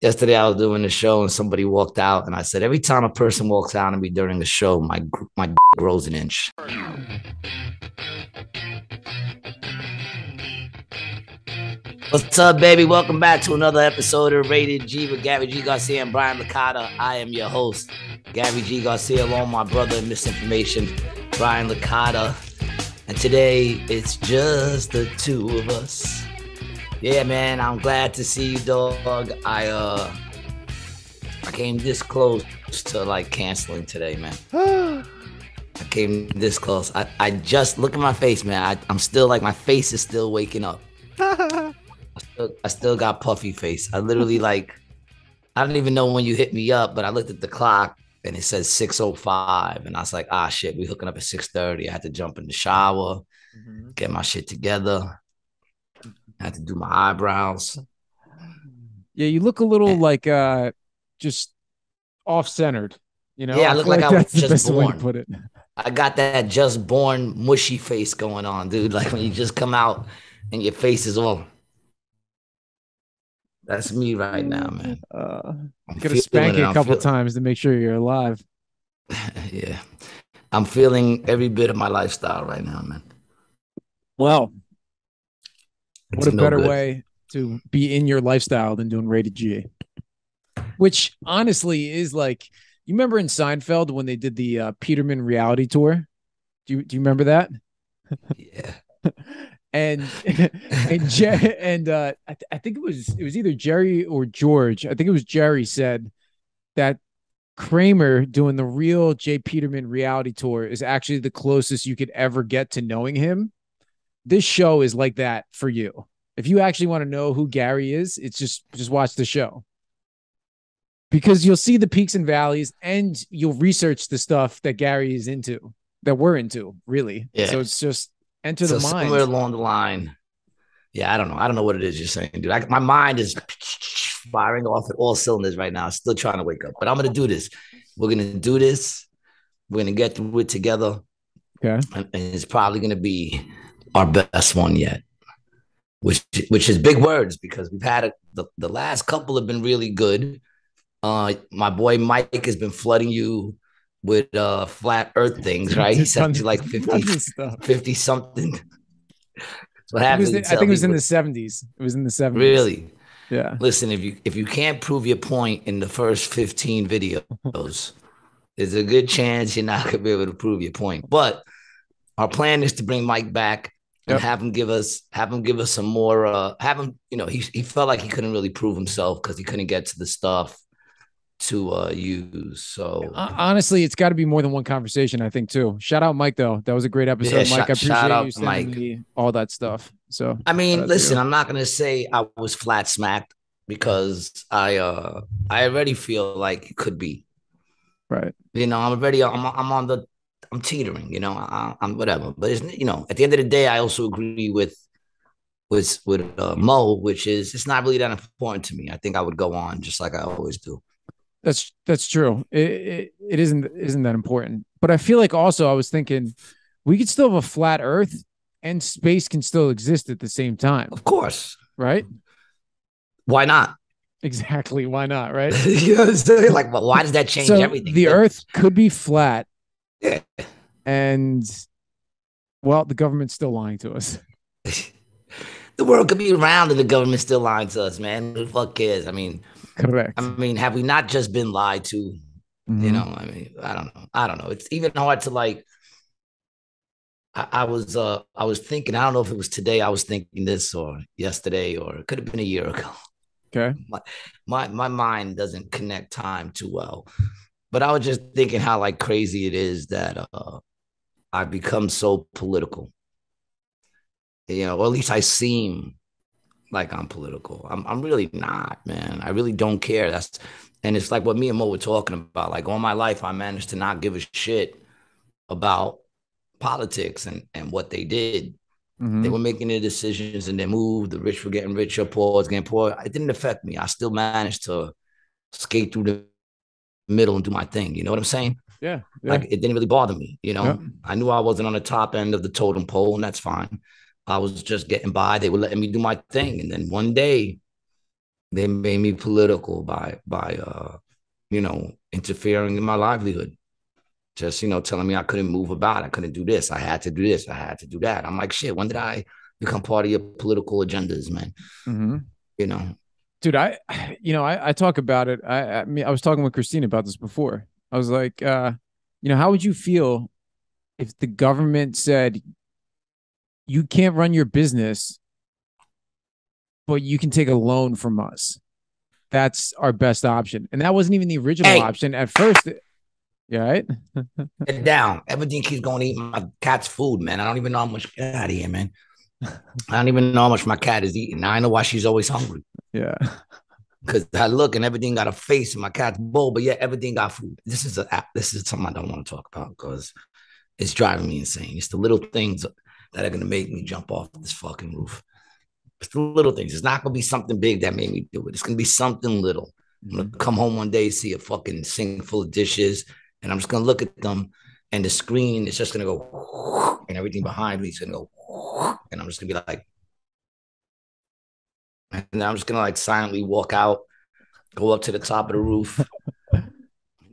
Yesterday I was doing the show and somebody walked out, and I said, every time a person walks out on me during the show, my grows an inch. What's up, baby? Welcome back to another episode of Rated G with Gary G. Garcia and Brian Licata. I am your host, Gary G. Garcia, along with my brother in misinformation, Brian Licata. And today it's just the two of us. Yeah, man, I'm glad to see you, dog. I came this close to like canceling today, man. I came this close. I just look at my face, man. I'm still like, my face is still waking up. I still got puffy face. I literally like, I don't even know when you hit me up, but I looked at the clock and it says 6:05, and I was like, shit, we hooking up at 6:30. I had to jump in the shower, get my shit together. I had to do my eyebrows. Yeah, you look a little like just off-centered, you know? Yeah, I look like I was just born. Way to put it. I got that just born mushy face going on, dude. Like when you just come out and your face is all. That's me right now, man. Gotta spank you a couple times to make sure you're alive. Yeah. I'm feeling every bit of my lifestyle right now, man. Well, what a better way to be in your lifestyle than doing Rated G, which honestly is like, you remember in Seinfeld when they did the Peterman reality tour? Do you remember that? Yeah. and I think it was either Jerry or George. I think it was Jerry said that Kramer doing the real Jay Peterman reality tour is actually the closest you could ever get to knowing him. This show is like that for you. If you actually want to know who Gary is, it's just watch the show, because you'll see the peaks and valleys and you'll research the stuff that Gary is into, that we're into, really. Yeah. So it's just enter the mind. Somewhere along the line. Yeah, I don't know. I don't know what it is you're saying, dude. My mind is firing off at all cylinders right now. Still trying to wake up, but I'm going to do this. We're going to do this. We're going to get through it together. Okay. And it's probably going to be our best one yet, which is big words, because we've had the last couple have been really good. My boy Mike has been flooding you with flat earth things, right? He sent you like 50 something. What happened? I think it was in the 70s. It was in the 70s. Really? Yeah. Listen, if you can't prove your point in the first 15 videos, there's a good chance you're not gonna be able to prove your point. But our plan is to bring Mike back and have him give us some more. Have him, he felt like he couldn't really prove himself because he couldn't get to the stuff to use. So honestly, it's got to be more than one conversation, I think, too. Shout out Mike, though. That was a great episode. Mike, I appreciate you sending me all that stuff. So I mean, listen, I'm not gonna say I was flat smacked, because I already feel like it could be. Right. I'm teetering, I'm whatever. But it's, at the end of the day, I also agree with Mo, which is, it's not really that important to me. I think I would go on just like I always do. That's true. It isn't that important. But I feel like also I was thinking we could still have a flat earth and space can still exist at the same time. Of course. Right? Why not? Exactly. Why not? Right? You know what I'm saying? Like, well, why does that change everything? The earth could be flat. Yeah. And, well, the government's still lying to us. The world could be round and the government's still lying to us, man. Who the fuck cares? I mean, correct. I mean, have we not just been lied to? Mm-hmm. I mean, I don't know. It's even hard to like. I was thinking, I don't know if it was today I was thinking this, or yesterday, or it could have been a year ago. Okay. My mind doesn't connect time too well. But I was just thinking how like crazy it is that I've become so political. Or at least I seem like I'm political. I'm really not, man. I really don't care. And it's like what me and Mo were talking about. Like all my life, I managed to not give a shit about politics and what they did. Mm-hmm. They were making their decisions and they moved. The rich were getting richer, poor was getting poor. It didn't affect me. I still managed to skate through the middle and do my thing. You know what I'm saying? Yeah. Like it didn't really bother me. I knew I wasn't on the top end of the totem pole, and that's fine. I was just getting by. They were letting me do my thing. And then one day They made me political by interfering in my livelihood. Just, telling me I couldn't move about. I couldn't do this. I had to do this. I had to do that. I'm like, shit, when did I become part of your political agendas, man? Mm-hmm. You know, Dude, I talk about it. I mean, I was talking with Christine about this before. I was like, how would you feel if the government said you can't run your business, but you can take a loan from us? That's our best option. And that wasn't even the original hey, option at first. Yeah, right? get down. Everything keeps going to eat my cat's food, man. I don't even know how much. Get out of here, man. I don't even know how much my cat is eating. Now I know why she's always hungry. Yeah. Because I look and everything got a face in my cat's bowl, but yet everything got food. This is something I don't want to talk about because it's driving me insane. It's the little things that are gonna make me jump off this fucking roof. It's the little things. It's not gonna be something big that made me do it. It's gonna be something little. I'm gonna come home one day, see a fucking sink full of dishes, and I'm just gonna look at them, and the screen is just gonna go, and everything behind me is gonna go, and I'm just gonna be like, and then I'm just gonna like silently walk out, go up to the top of the roof,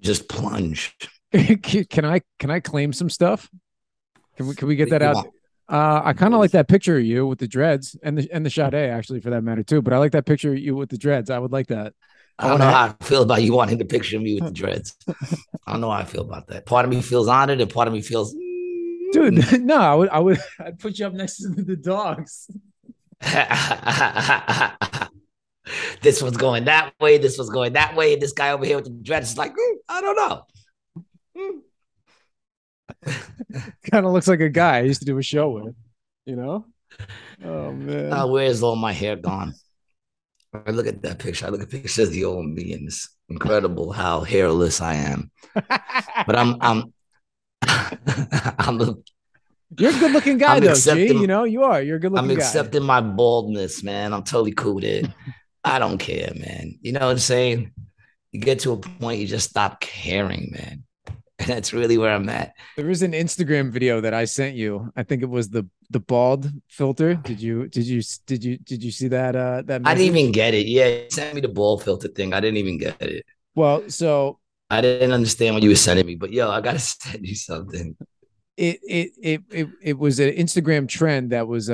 just plunge. Can I claim some stuff? Can we get that You out? want, I kind of like that picture of you with the dreads and the Sade actually for that matter too. But I like that picture of you with the dreads. I would like that. I don't know how I feel about you wanting to picture me with the dreads. I don't know how I feel about that. Part of me feels honored, and part of me feels, dude. No, I'd put you up next to the dogs. This one's going that way. This one's going that way. And this guy over here with the dreads is like, I don't know. Kind of looks like a guy I used to do a show with, you know? Oh man. Where's all my hair gone? I look at that picture. I look at pictures of the old me, and it's incredible how hairless I am. But I'm you're a good looking guy though, G. You are. You're a good looking I'm guy. accepting my baldness, man. I'm totally cool with it. I don't care, man. You know what I'm saying? You get to a point you just stop caring, man. And that's really where I'm at. There was an Instagram video that I sent you. I think it was the bald filter. Did you see that that message? I didn't even get it. Yeah, send me the bald filter thing. I didn't even get it. Well, so I didn't understand what you were sending me, but yo, I gotta send you something. It was an Instagram trend that was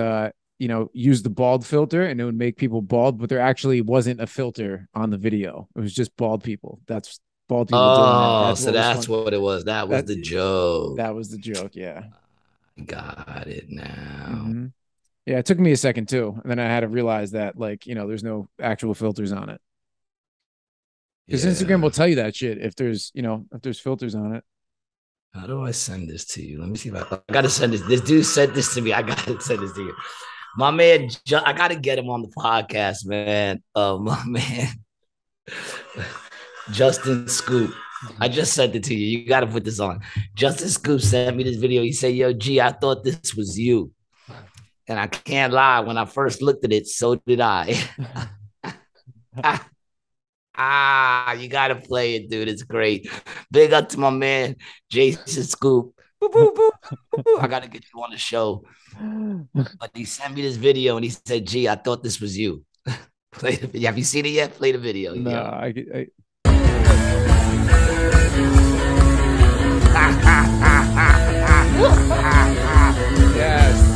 use the bald filter and it would make people bald, but there actually wasn't a filter on the video. It was just bald people. That's bald people doing that. That's what it was. That was the joke. That was the joke. Yeah. I got it now. Mm-hmm. Yeah, it took me a second too. And then I had to realize that there's no actual filters on it. Because Instagram will tell you that shit if there's filters on it. How do I send this to you? Let me see if I gotta send this. This dude sent this to me. I gotta send this to you. My man, I gotta get him on the podcast, man. My man, Justin Scoop. I just sent it to you. You gotta put this on. Justin Scoop sent me this video. He said, "Yo, G, I thought this was you." And I can't lie. When I first looked at it, so did I. You gotta play it, dude. It's great. Big up to my man, Jason Scoop. Boo, boo, boo, boo. I gotta get you on the show. But he sent me this video and he said, "Gee, I thought this was you." Play the video. Have you seen it yet? Play the video. No, yes.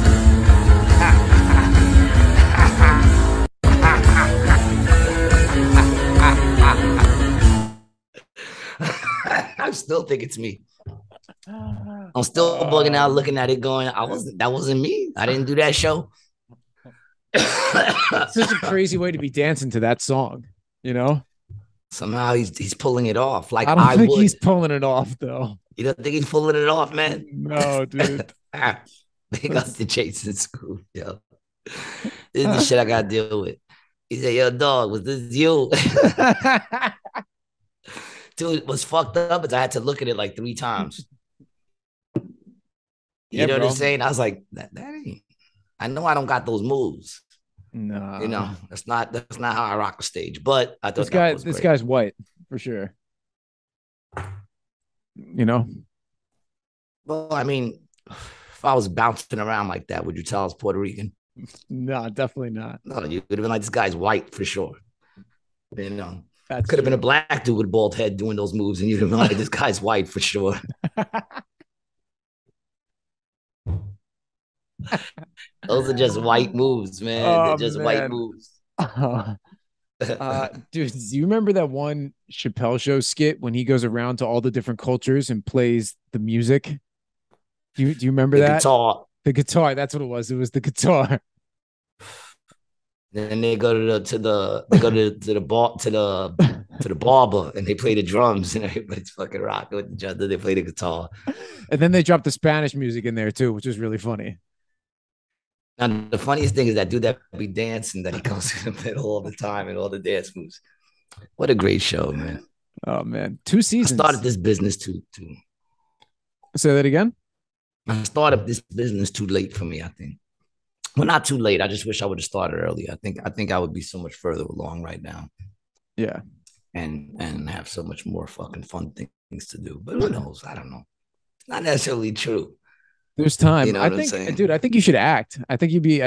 I still think it's me. I'm still bugging out, looking at it, going, that wasn't me. I didn't do that show. Such a crazy way to be dancing to that song, Somehow he's pulling it off. Like I don't think he's pulling it off though. You don't think he's pulling it off, man? No, dude. They got the Jason School, yo. This is the shit I gotta deal with. He said, "Yo, dog, was this you?" Dude, what's fucked up is I had to look at it like 3 times. You know what I'm saying? I was like, that ain't. I know I don't got those moves. No, that's not how I rock the stage. But I thought this guy's white for sure. Well, I mean, if I was bouncing around like that, would you tell I was Puerto Rican? No, definitely not. No, you would have been like, this guy's white for sure. You know, That's could have been a true. black dude with a bald head doing those moves, and you'd have been like, this guy's white for sure. Those are just white moves, man. They're Oh just white man. moves. Dude, do you remember that one Chappelle Show skit when he goes around to all the different cultures and plays the music? Do you remember The that? guitar. The guitar, that's what it was. It was the guitar. Then they go to the bar to the barber and they play the drums and everybody's fucking rocking with each other. They play the guitar. And then they dropped the Spanish music in there too, which was really funny. And the funniest thing is that dude that be dancing that he comes in the middle all the time and all the dance moves. What a great show, man. Oh man. 2 I started seasons. this business too. Say that again. I started this business too late for me, I think. Well, not too late. I just wish I would have started earlier. I think I would be so much further along right now Yeah. and have so much more fucking fun things to do. But who knows? I don't know. It's not necessarily true. There's time. You know I what I'm think, saying? dude, I think you should act. I think you'd be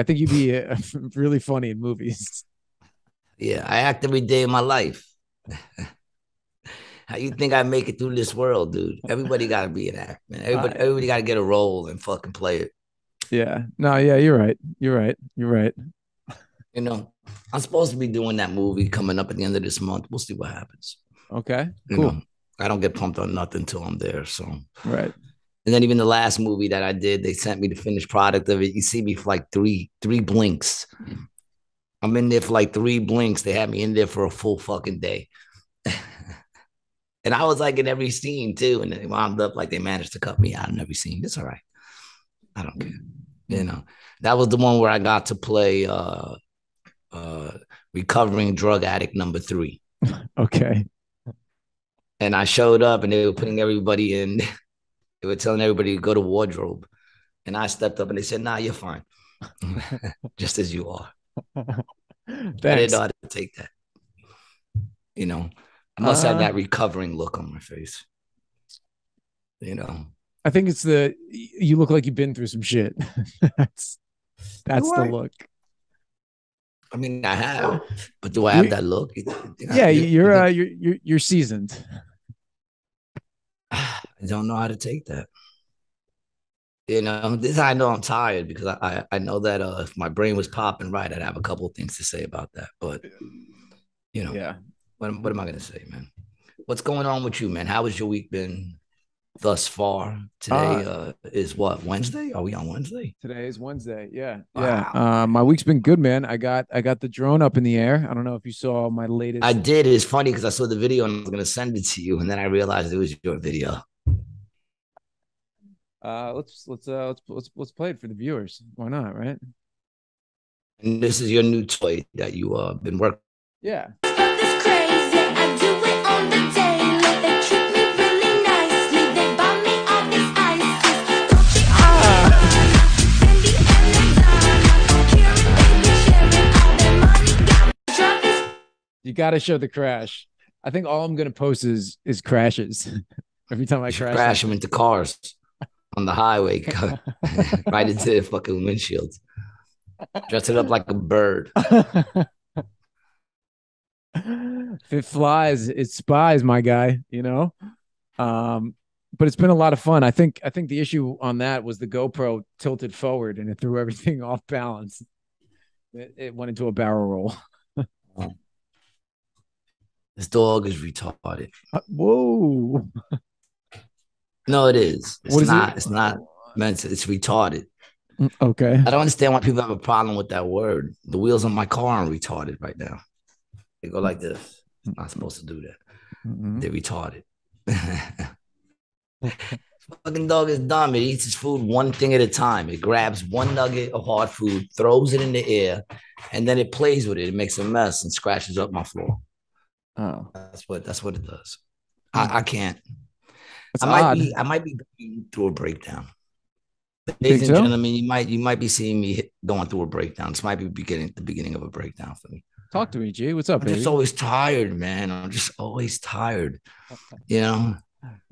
really funny in movies. Yeah, I act every day of my life. How you think I make it through this world, dude? Everybody got to be an act, man. Everybody got to get a role and fucking play it. Yeah. No, yeah, you're right. You're right. You're right. You know, I'm supposed to be doing that movie coming up at the end of this month. We'll see what happens. Okay. You Cool. know, I don't get pumped on nothing until I'm there. So, Right. and then even the last movie that I did, they sent me the finished product of it. You see me for like three blinks. I'm in there for like 3 blinks. They had me in there for a full fucking day. And I was like in every scene too. And they wound up like they managed to cut me out in every scene. It's all right. I don't care. You know, that was the one where I got to play recovering drug addict number 3. Okay. And I showed up and they were putting everybody in, they were telling everybody to go to wardrobe. And I stepped up and they said, nah, you're fine. Just as you are. I didn't know Thanks. how to take that. You know, I must have that recovering look on my face. You know, I think it's you look like you've been through some shit. that's that's the right. look. I mean, I have, but do I have You, that look? yeah, you're seasoned. I don't know how to take that. You know, this I know I'm tired because I know that if my brain was popping right, I'd have a couple of things to say about that. But you know, Yeah. what am I gonna say, man? What's going on with you, man? How has your week been thus far? Today is what, Wednesday? Are we on Wednesday? Today is Wednesday. Yeah. Yeah. Wow. My week's been good, man. I got the drone up in the air. I don't know if you saw my I latest. did. It's funny because I saw the video and I was gonna send it to you, and then I realized it was your video. Let's play it for the viewers. Why not, right? And this is your new toy that you been working. Yeah. You got to show the crash. I think all I'm gonna post is crashes. Every time I Crash them into cars on the highway, right into the fucking windshield. Dress it up like a bird. If it flies, it spies, my guy. You know. But it's been a lot of fun. I think the issue on that was the GoPro tilted forward and it threw everything off balance. It went into a barrel roll. This dog is retarded. Whoa. No, it is. What is it? It's not meant to. It's retarded. Okay. I don't understand why people have a problem with that word. The wheels on my car are retarded right now. They go like this. It's not supposed to do that. They're retarded. Fucking dog is dumb. It eats its food one thing at a time. It grabs one nugget of hard food, throws it in the air, and then it plays with it. It makes a mess and scratches up my floor. Oh, that's what it does. I can't. That's odd. I might be going through a breakdown. Ladies and gentlemen, you might be seeing me going through a breakdown. This might be the beginning of a breakdown for me. Talk to me, G. What's up, I'm baby? just always tired, man. I'm just always tired. You know?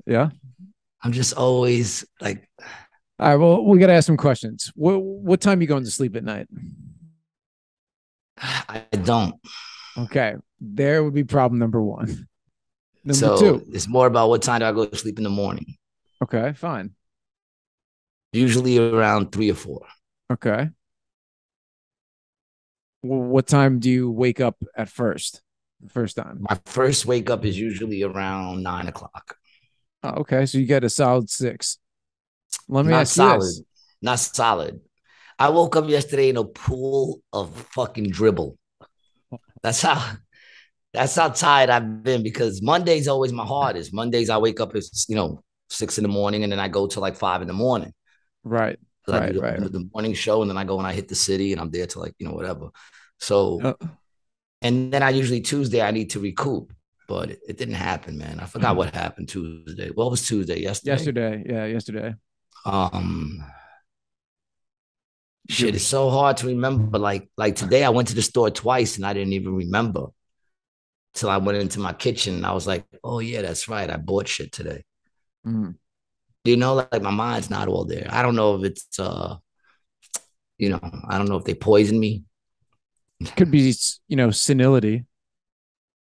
Yeah. I'm just always like. All right. Well, we got to ask some questions. What time are you going to sleep at night? I don't. Okay. There would be problem number one. Number So two. it's more about what time do I go to sleep in the morning? Okay, fine. Usually around 3 or 4. Okay. What time do you wake up at first? The first time. My first wake up is usually around 9 o'clock. Oh, okay. So you get a solid 6. Let me Not ask you this. solid. Not solid. I woke up yesterday in a pool of fucking dribble. That's how that's how tired I've been because Monday's always my hardest. Mondays I wake up at 6 in the morning and then I go to like 5 in the morning. Right. I do Right. Right. the morning show and then I go and I hit the city and I'm there to like, whatever. So, Uh, and then I usually Tuesday I need to recoup, but it didn't happen, man. I forgot what happened Tuesday. What was Tuesday? Yesterday? yesterday. Yeah, yesterday. Um, You're, Shit, it's so hard to remember. Like today, I went to the store twice and I didn't even remember till I went into my kitchen and I was like, oh yeah, that's right. I bought shit today. mm, Like my mind's not all there. I don't know if it's I don't know if they poisoned me. could be, senility.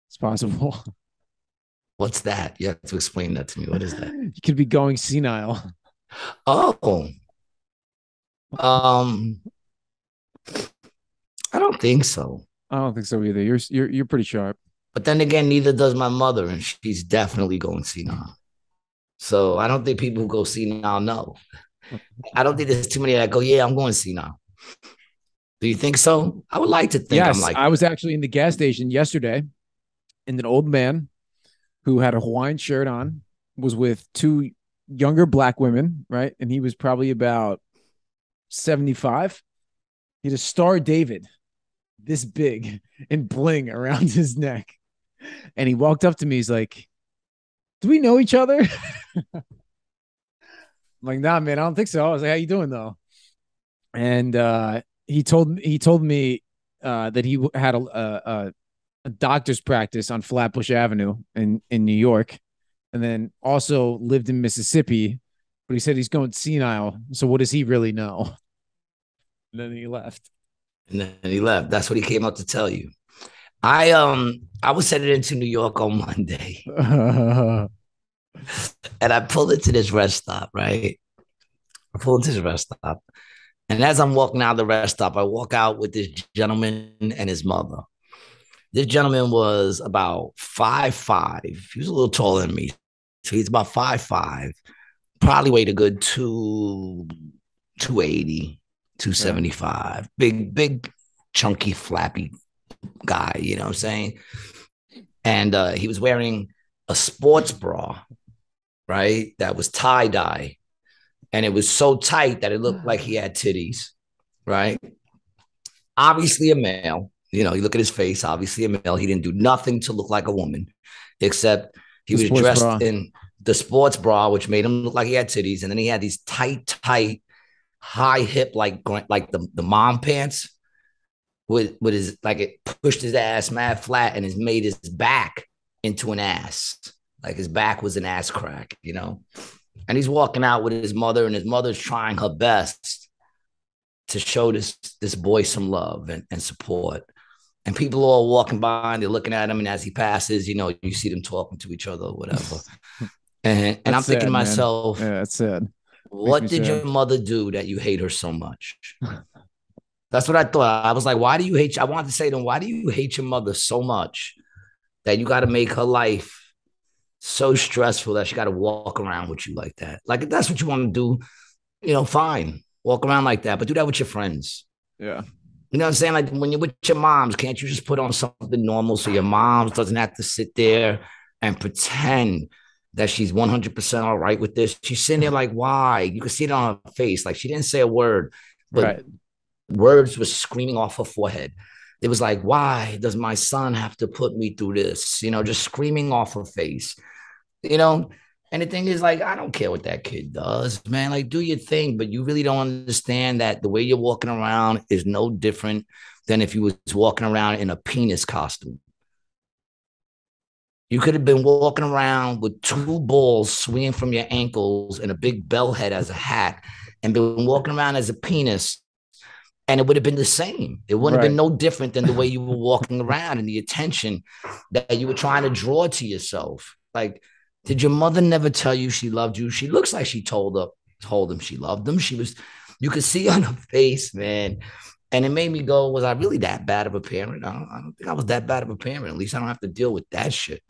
It's possible. What's that? You have to explain that to me. What is that? You could be going senile. Oh, um, I don't think so. I don't think so either. You're pretty sharp. But then again, neither does my mother, and she's definitely going senile. So I don't think people who go senile know. I don't think there's too many that go, yeah, I'm going senile. Do you think so? I would like to think I'm Yes, like I was that. actually in the gas station yesterday, and an old man who had a Hawaiian shirt on was with two younger black women, right? And he was probably about 75. He had a Star David this big and bling around his neck. And he walked up to me. He's like, do we know each other? I'm like, nah, man, I don't think so. I was like, how you doing though? And he told me that he had a doctor's practice on Flatbush Avenue in New York, and then also lived in Mississippi. But he said he's going senile. So what does he really know? And then he left. And then he left. That's what he came up to tell you. I was headed into New York on Monday and I pulled into this rest stop, right? I pulled into this rest stop. And as I'm walking out of the rest stop, I walk out with this gentleman and his mother. This gentleman was about 5'5". He was a little taller than me. So he's about 5'5". Probably weighed a good 280, 275. Big, chunky, flappy guy, you know what I'm saying? And he was wearing a sports bra, right? That was tie-dye. And it was so tight that it looked like he had titties, right? Obviously a male. You look at his face, obviously a male. He didn't do nothing to look like a woman, except he was dressed bra. in the sports bra, which made him look like he had titties. And then he had these tight, high hip, like the mom pants with his, like it pushed his ass mad flat and has made his back into an ass. Like his back was an ass crack. And he's walking out with his mother, and his mother's trying her best to show this boy some love and support. And people are all walking by and they're looking at him. And as he passes, you see them talking to each other or whatever. And I'm thinking to myself, yeah, that's sad. What did your mother do that you hate her so much? That's what I thought. I was like, why do you hate? I wanted to say to him, why do you hate your mother so much that you got to make her life so stressful that she got to walk around with you like that? Like, if that's what you want to do, fine. Walk around like that, but do that with your friends. Yeah. You know what I'm saying? Like when you're with your moms, can't you just put on something normal so your mom doesn't have to sit there and pretend that she's 100% all right with this? She's sitting there like, why? You can see it on her face. Like she didn't say a word, but words were screaming off her forehead. It was like, why does my son have to put me through this? Just screaming off her face, And the thing is, like, I don't care what that kid does, man. Like, do your thing, but you really don't understand that the way you're walking around is no different than if you was walking around in a penis costume. You could have been walking around with two balls swinging from your ankles and a big bell head as a hat and been walking around as a penis And it would have been the same. It wouldn't have been no different than the way you were walking around and the attention that you were trying to draw to yourself. Like, did your mother never tell you she loved you? She looks like she told him she loved him. You could see on her face, man. And it made me go, was I really that bad of a parent? I don't think I was that bad of a parent. At least I don't have to deal with that shit.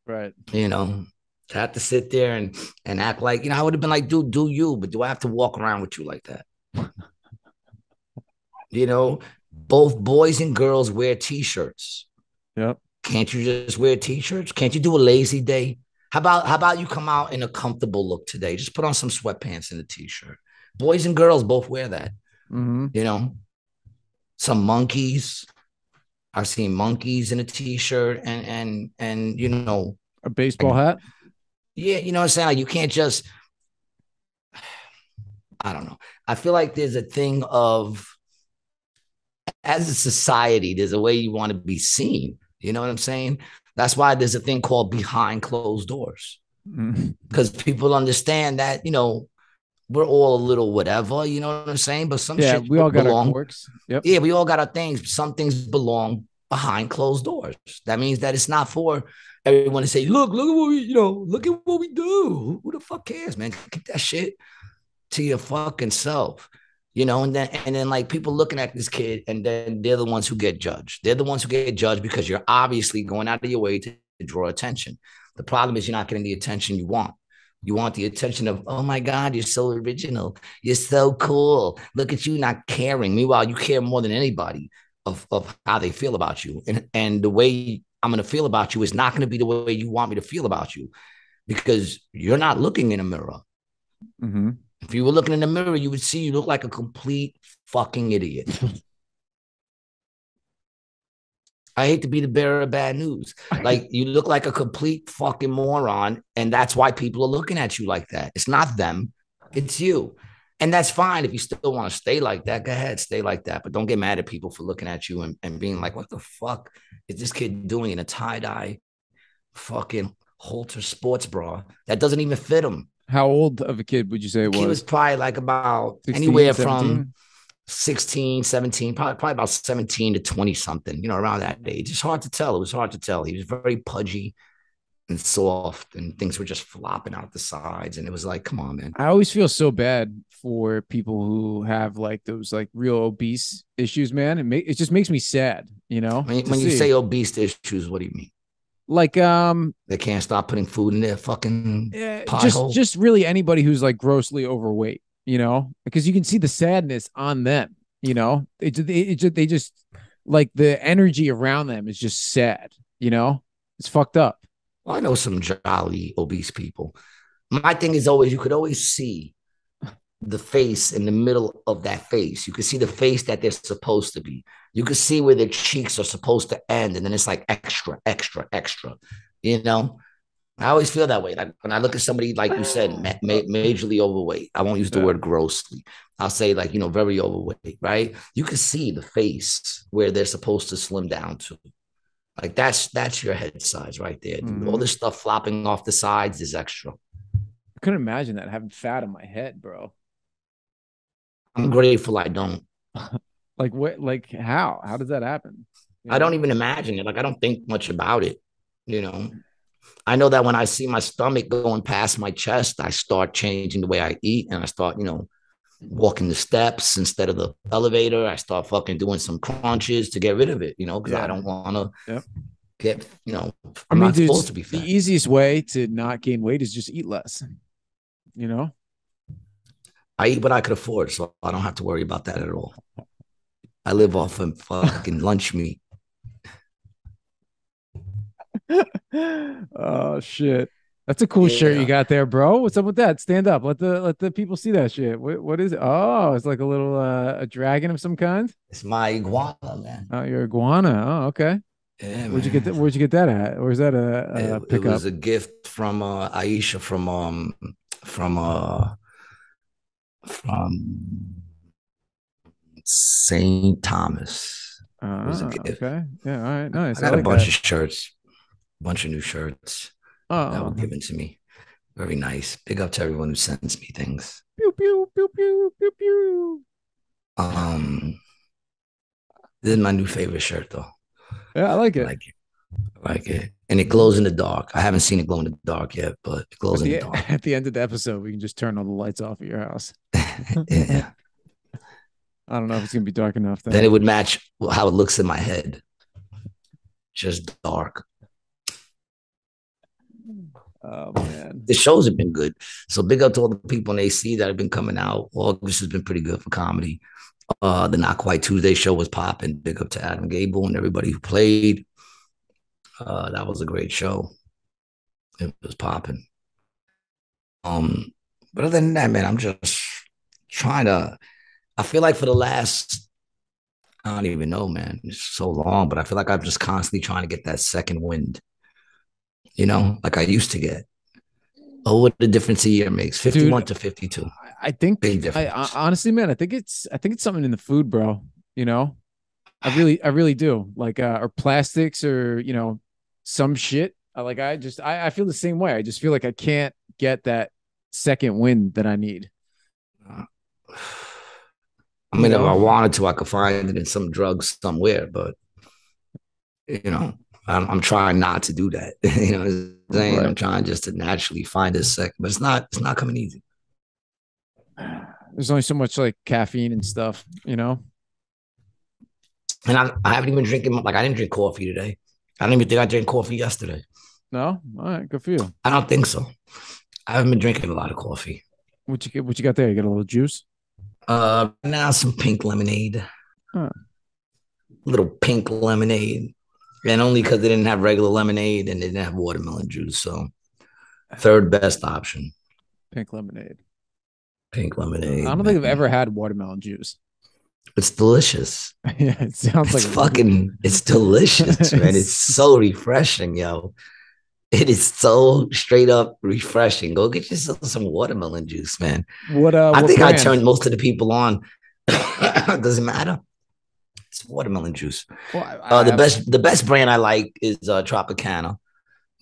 Right. You know, I have to sit there and act like, I would have been like, dude, do you, but do I have to walk around with you like that? Both boys and girls wear t-shirts. Yep. Can't you just wear t-shirts? Can't you do a lazy day? How about you come out in a comfortable look today? Just put on some sweatpants and a t-shirt. Boys and girls both wear that. Some monkeys. I've seen monkeys in a t-shirt and a baseball hat. Yeah, you know what I'm saying? Like, you can't just, I don't know. I feel like there's a thing of, as a society, there's a way you want to be seen. You know what I'm saying? That's why there's a thing called behind closed doors. Because people understand that, we're all a little whatever, you know what I'm saying? But some shit we all got our quirks. Yep. Yeah, we all got our things. Some things belong behind closed doors. That means that it's not for everyone to say, look at what we, look at what we do. Who the fuck cares, man? Keep that shit to your fucking self. And then like people looking at this kid, and then they're the ones who get judged. They're the ones who get judged because you're obviously going out of your way to draw attention. The problem is you're not getting the attention you want. You want the attention of, oh my God, you're so original. You're so cool. Look at you not caring. Meanwhile, you care more than anybody of how they feel about you. And the way I'm going to feel about you is not going to be the way you want me to feel about you, because you're not looking in a mirror. Mm-hmm. If you were looking in the mirror, you would see you look like a complete fucking idiot. I hate to be the bearer of bad news. Like, you look like a complete fucking moron, and that's why people are looking at you like that. It's not them, it's you. And that's fine. If you still want to stay like that, go ahead, stay like that. But don't get mad at people for looking at you and being like, what the fuck is this kid doing in a tie-dye fucking halter sports bra that doesn't even fit him? How old of a kid would you say it was? He was probably like about 16, anywhere 17? from 16, 17, probably about 17 to 20 something, around that age. It's hard to tell. It was hard to tell. He was very pudgy and soft, and things were just flopping out the sides. And it was like, come on, man. I always feel so bad for people who have like those like real obese issues, man. It just makes me sad, When you say obese issues, what do you mean? Like they can't stop putting food in their fucking pie hole? Just really anybody who's like grossly overweight, because you can see the sadness on them. They just like the energy around them is just sad. It's fucked up. Well, I know some jolly obese people. My thing is always, you could always see the face in the middle of that face. You could see the face that they're supposed to be. You could see where their cheeks are supposed to end, and then it's like extra, extra, extra. I always feel that way. Like when I look at somebody, like you said, majorly overweight. I won't use the word grossly. I'll say like, very overweight, right? You can see the face where they're supposed to slim down to. Like that's your head size right there. Mm-hmm. All this stuff flopping off the sides is extra. I couldn't imagine that, having fat on my head, bro. I'm grateful I don't. Like what? Like how? How does that happen? I don't even imagine it. Like, I don't think much about it. I know that when I see my stomach going past my chest, I start changing the way I eat, and I start, walking the steps instead of the elevator. I start fucking doing some crunches to get rid of it, because I don't want to get, I'm not supposed to be fat. The easiest way to not gain weight is just eat less, I eat what I could afford, so I don't have to worry about that at all. I live off of fucking lunch meat. Oh shit, that's a cool shirt you got there, bro. What's up with that? Stand up. Let the people see that shit. What is it? Oh, it's like a little a dragon of some kind. It's my iguana, man. Oh, your iguana. Oh, okay. Yeah, where'd you get that at? Or is that a pickup? It was a gift from Aisha from St. Thomas. Okay. Yeah. All right. Nice. I got a bunch of shirts, a bunch of new shirts that were given to me. Very nice. Big up to everyone who sends me things. Pew pew pew pew pew pew. This is my new favorite shirt, though. Yeah, I like I it. like it. I like it. And it glows in the dark. I haven't seen it glow in the dark yet, but it glows in the dark. At the end of the episode, we can just turn all the lights off at your house. Yeah. I don't know if it's gonna be dark enough Then then. it would match how it looks in my head. Just dark. Oh man. The shows have been good. So big up to all the people in AC that have been coming out. August has been pretty good for comedy. The Not Quite Tuesday show was popping. Big up to Adam Gable and everybody who played. That was a great show. It was popping. But other than that, man, I'm just trying to. I feel like for the last, I don't even know, man. It's so long, but I feel like I'm just constantly trying to get that second wind. Like I used to get. Oh, what the difference a year makes. 51 to 52. I think big difference. Honestly, man, I think it's something in the food, bro. I really do. Like or plastics or some shit. I feel the same way. I just feel like I can't get that second wind that I need. I mean, if I wanted to, I could find it in some drugs somewhere, but I'm trying not to do that. Right. I'm trying just to naturally find a second, but it's not coming easy. There's only so much like caffeine and stuff, And I haven't even drinking, like I didn't drink coffee today. I don't even think I drank coffee yesterday. No? All right, good for you. I don't think so. I haven't been drinking a lot of coffee. What you got there? You got a little juice? Now some pink lemonade. Huh. Little pink lemonade. And only because they didn't have regular lemonade and they didn't have watermelon juice. So third best option. Pink lemonade. Pink lemonade. I don't think I've ever had watermelon juice. It's delicious. Yeah, it sounds it's delicious, man. It's so refreshing, yo. It is so straight up refreshing. Go get yourself some watermelon juice, man. I think brand? I turned most of the people on. Doesn't matter. It's watermelon juice. Well, the best brand I like is Tropicana,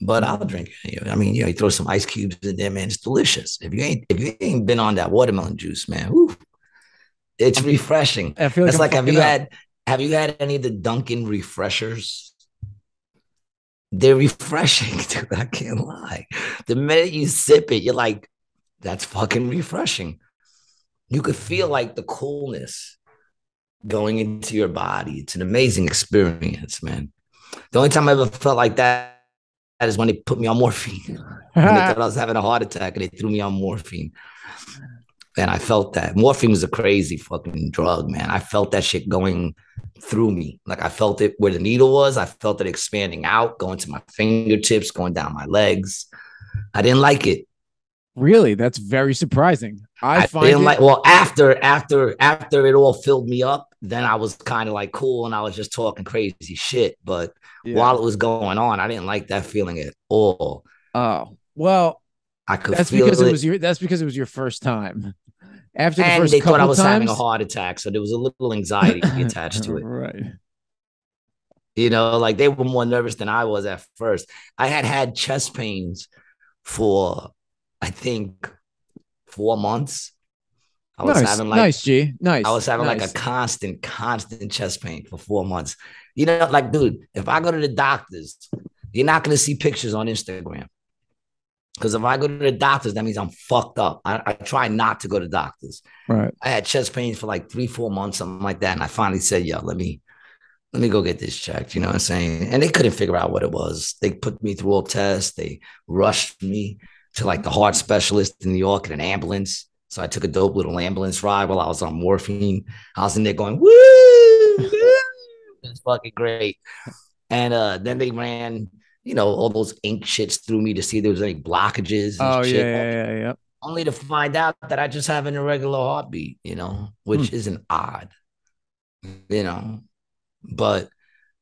but I'll drink it. I mean, you throw some ice cubes in there, man. It's delicious. If you ain't been on that watermelon juice, man, woo, it's refreshing. I feel like it's like have you had any of the Dunkin' refreshers? They're refreshing, dude. I can't lie. The minute you sip it, you're like, that's fucking refreshing. You could feel like the coolness going into your body. It's an amazing experience, man. The only time I ever felt like that is when they put me on morphine. When they thought I was having a heart attack and they threw me on morphine. And I felt that. Morphine was a crazy fucking drug, man. I felt that shit going through me. Like I felt it where the needle was. I felt it expanding out, going to my fingertips, going down my legs. I didn't like it. Really? That's very surprising. I didn't like. Well, after it all filled me up, then I was kind of like cool and I was just talking crazy shit. But while it was going on, I didn't like that feeling at all. Oh, well, I could that's feel because it. That's because it was your first time. After the and first they couple thought I was times, having a heart attack, so there was a little anxiety attached to it. Right. Like they were more nervous than I was at first. I had chest pains for, I think, 4 months. I was having like I was having like a constant chest pain for 4 months. Like, dude, if I go to the doctors, you're not going to see pictures on Instagram. Because if I go to the doctors, that means I'm fucked up. I try not to go to doctors. Right. I had chest pains for like 3-4 months, something like that. And I finally said, yo, let me go get this checked. You know what I'm saying? And they couldn't figure out what it was. They put me through all tests. They rushed me to like the heart specialist in New York in an ambulance. So I took a dope little ambulance ride while I was on morphine. I was in there going, woo! It's fucking great. And then they ran, all those ink shits through me to see if there was any blockages. And shit. Yeah. Only to find out that I just have an irregular heartbeat, which isn't odd, But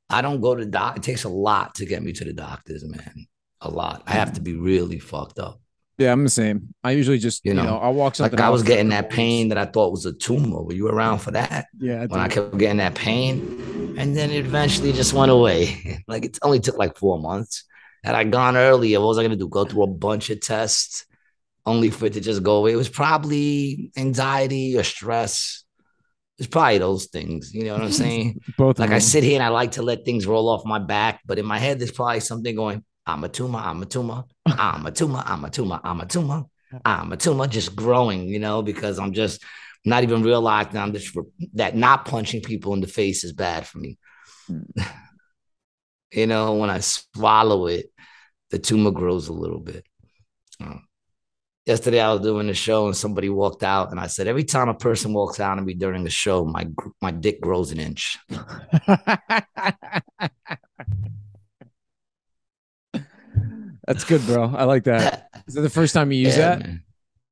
I don't go to doctor. It takes a lot to get me to the doctors, man. A lot. I have to be really fucked up. Yeah, I'm the same. I usually just, I'll walk something. Like I was getting that pain that I thought was a tumor. Were you around for that? Yeah. When I kept getting that pain, and then it eventually just went away. Like it only took like 4 months. Had I gone earlier, what was I going to do? Go through a bunch of tests only for it to just go away? It was probably anxiety or stress. It's probably those things. You know what I'm saying? Both Like of I them. sit here and I like to let things roll off my back, but in my head, there's probably something going, I'm a tumor, I'm a tumor, I'm a tumor, I'm a tumor, I'm a tumor, I'm a tumor, just growing, you know, because I'm just not even realizing I'm just that not punching people in the face is bad for me. You know, when I swallow it, the tumor grows a little bit. Yesterday I was doing a show and somebody walked out and I said, every time a person walks out on me during the show, my dick grows an inch. That's good, bro. I like that. Is that the first time you use Yeah, that? man.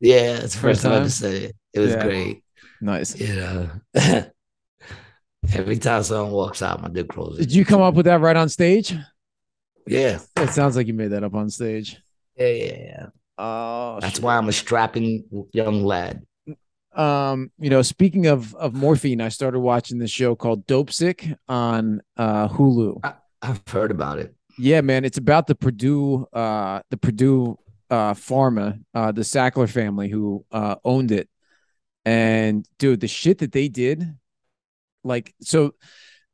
Yeah, it's the first time I ever time? said it. It was Yeah. great. Nice. You know, every time someone walks out, my dick grows Did an you inch. come up with that right on stage? Yeah. It sounds like you made that up on stage. Yeah. Oh, That's shit. why I'm a strapping young lad. Speaking of morphine, I started watching this show called Dope Sick on Hulu. I've heard about it. Yeah, man, it's about the Purdue Pharma, the Sackler family who owned it. And dude, the shit that they did, like, so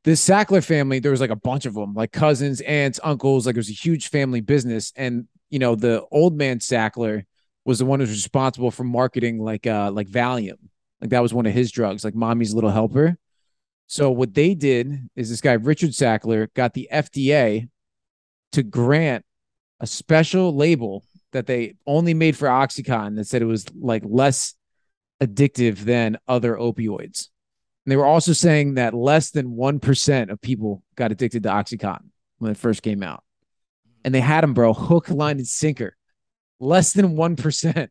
this Sackler family, there was like a bunch of them, like cousins, aunts, uncles, like it was a huge family business. And the old man Sackler was the one who was responsible for marketing like Valium. Like that was one of his drugs, like Mommy's Little Helper. So what they did is this guy, Richard Sackler, got the FDA to grant a special label that they only made for Oxycontin that said it was like less addictive than other opioids. And they were also saying that less than 1% of people got addicted to Oxycontin when it first came out. And they had them, bro, hook, line, and sinker. Less than 1%.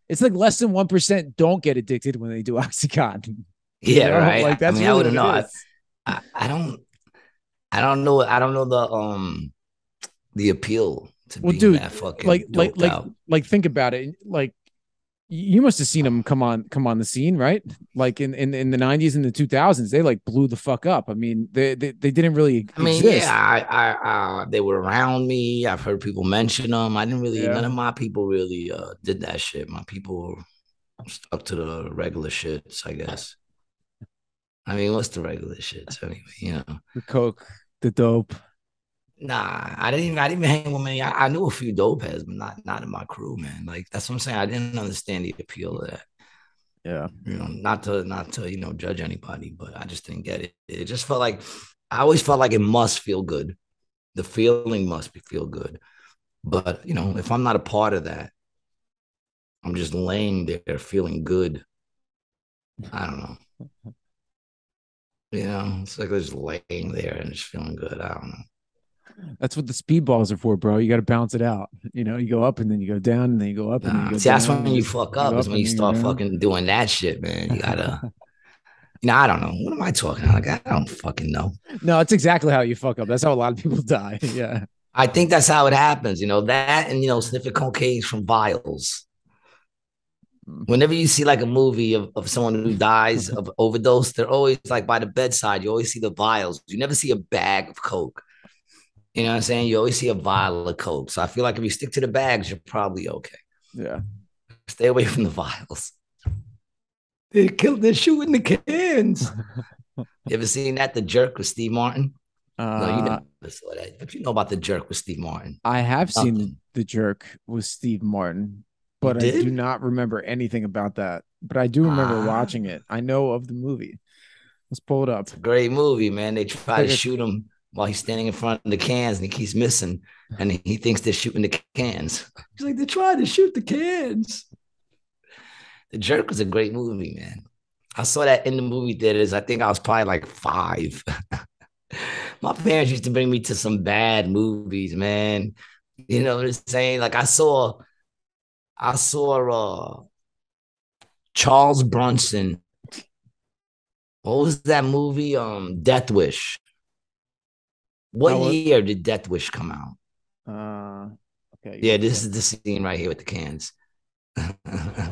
It's like less than 1% don't get addicted when they do Oxycontin. Yeah, right. Like that's I really wouldn't what know. it is. I don't know. I don't know the appeal to Well, being dude, that fucking doped out. like think about it. Like you must have seen them come on the scene, right? Like in the 90s and the 2000s, they like blew the fuck up. I mean, they didn't really I mean, exist. yeah, they were around me. I've heard people mention them. I didn't really. Yeah. None of my people really did that shit. My people stuck to the regular shits, I guess. I mean, what's the regular shits anyway? You know, The coke, the dope. nah, I didn't even hang with many. I knew a few dope heads, but not in my crew, man. Like that's what I'm saying. I didn't understand the appeal of that. Yeah. You know, not to judge anybody, but I just didn't get it. It just felt like I always felt like it must feel good. The feeling must feel good. But if I'm not a part of that, I'm just laying there feeling good. I don't know. It's like they're just laying there and just feeling good. I don't know. That's what the speedballs are for, bro. You got to bounce it out. You go up and then you go down and then you go up and then you go See, down. that's when you fuck up, is when you start fucking doing that shit, man. You gotta, I don't know. What am I talking about? Like, I don't fucking know. No, it's exactly how you fuck up. That's how a lot of people die. Yeah. I think that's how it happens. That and, sniffing cocaine from vials. Whenever you see like a movie of someone who dies of overdose, they're always like by the bedside. You always see the vials. You never see a bag of coke. You know what I'm saying? You always see a vial of coke. So I feel like if you stick to the bags, you're probably okay. Yeah. Stay away from the vials. They're shooting the cans. You ever seen that? The Jerk with Steve Martin? No, you never saw that. But you know about The Jerk with Steve Martin. I have seen The Jerk with Steve Martin, but I do not remember anything about that. But I do remember watching it. I know of the movie. Let's pull it up. It's a great movie, man. They try to shoot him while he's standing in front of the cans and he keeps missing. And he thinks they're shooting the cans. He's like, they're trying to shoot the cans. The Jerk was a great movie, man. I saw that in the movie theaters. I think I was probably like 5. My parents used to bring me to some bad movies, man. You know what I'm saying? Like I saw Charles Bronson. What was that movie? Death Wish. What year did Death Wish come out? Okay. Yeah, this is the scene right here with the cans.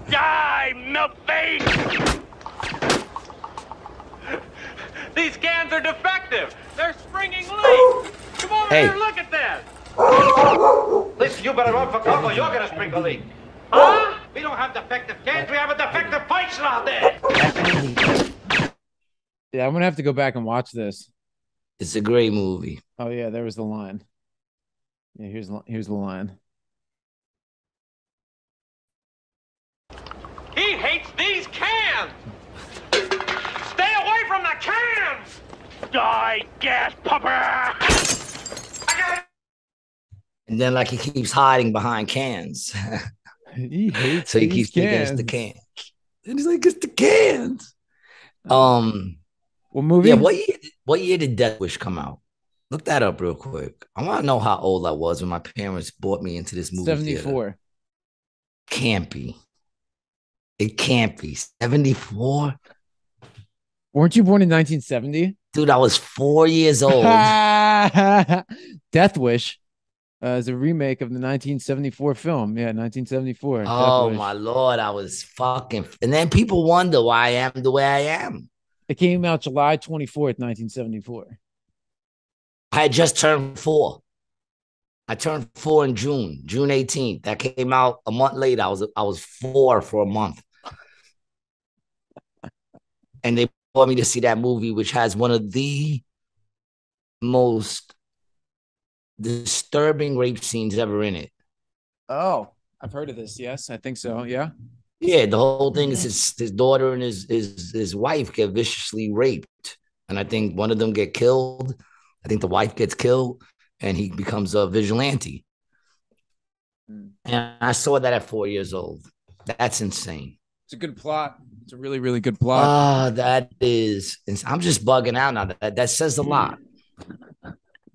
Die, milk face! These cans are defective. They're springing leaks. Come over here and look at this. Listen, you better run for cover. You're gonna spring a leak. Huh? We don't have defective cans. We have a defective pipe out there. Yeah, I'm gonna have to go back and watch this. It's a great movie. Oh yeah, there was the line. Yeah, here's the line. He hates these cans! Stay away from the cans! Die, gas pumper! I got it! And then like he keeps hiding behind cans. He hates so he these keeps thinking it's the can. And he's like, it's the cans. What movie? Yeah, what year did Death Wish come out? Look that up real quick. I want to know how old I was when my parents brought me into this movie 74. theater. Can't be. It can't be. 74? Weren't you born in 1970? Dude, I was 4 years old. Death Wish is a remake of the 1974 film. Yeah, 1974. Oh, my Lord. I was fucking... And then people wonder why I am the way I am. It came out July 24th, 1974. I had just turned 4. I turned 4 in June 18th. That came out a month later. I was 4 for a month. And they brought me to see that movie, which has one of the most disturbing rape scenes ever in it. Oh, I've heard of this. Yes, I think so. Yeah. Yeah, the whole thing is his daughter and his wife get viciously raped. And I think one of them get killed. I think the wife gets killed and he becomes a vigilante. And I saw that at 4 years old. That's insane. It's a good plot. It's a really, really good plot. That is, I'm just bugging out now. That says a lot.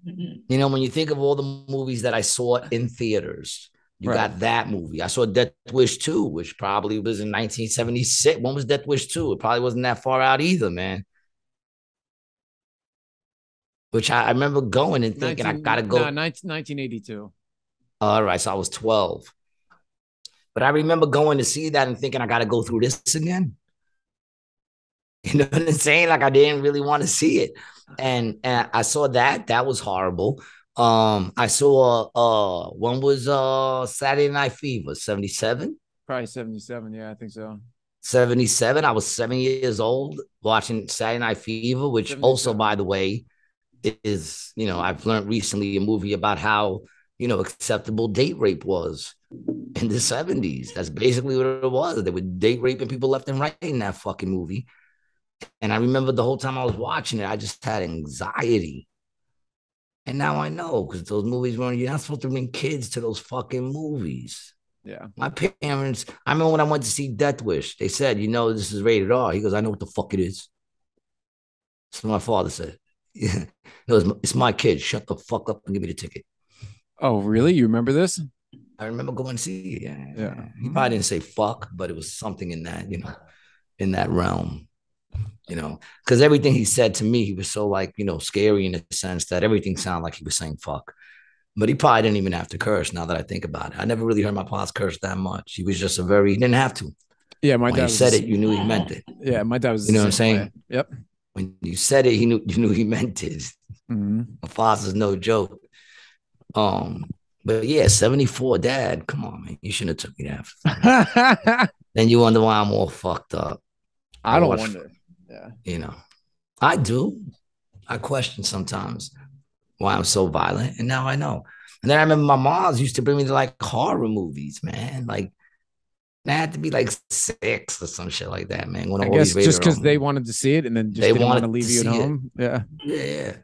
You know, when you think of all the movies that I saw in theaters, you got that movie. I saw Death Wish 2, which probably was in 1976. When was Death Wish 2? It probably wasn't that far out either, man. Which I remember going and thinking, I got to go. 1982. All right, so I was 12. But I remember going to see that and thinking, I got to go through this again. You know what I'm saying? Like, I didn't really want to see it. And I saw that. That was horrible. I saw one was Saturday Night Fever, 77? Probably 77. Yeah, I think so. 77. I was 7 years old watching Saturday Night Fever, which also, by the way, is, you know, I've learned recently a movie about how, you know, acceptable date rape was in the 70s. That's basically what it was. They were date raping people left and right in that fucking movie. And I remember the whole time I was watching it, I just had anxiety. And now I know, because those movies you're not supposed to bring kids to those fucking movies. Yeah. My parents, I remember when I went to see Death Wish, they said, you know, this is rated R. He goes, I know what the fuck it is. That's what my father said. Yeah. It's my kid. Shut the fuck up and give me the ticket. Oh, really? You remember this? I remember going to see it. Yeah. He probably didn't say fuck, but it was something in that, you know, in that realm, you know, because everything he said to me, he was so like, you know, scary in the sense that everything sounded like he was saying fuck. But he probably didn't even have to curse now that I think about it. I never really heard my pops curse that much. He was just he didn't have to. Yeah, my dad said it, you knew he meant it. Yeah, my dad was. You know what I'm saying? Way. Yep. When you said it, you knew he meant it. Mm-hmm. My father's no joke. But yeah, 74, Dad. Come on, man. You shouldn't have took me that. Then you wonder why I'm all fucked up. I don't wonder. Yeah. You know, I do. I question sometimes why I'm so violent, and now I know. And then I remember my moms used to bring me to like horror movies, man. Like, I had to be like 6 or some shit like that, man. I guess just because they wanted to see it and then just didn't want to leave you at home. Yeah. Yeah.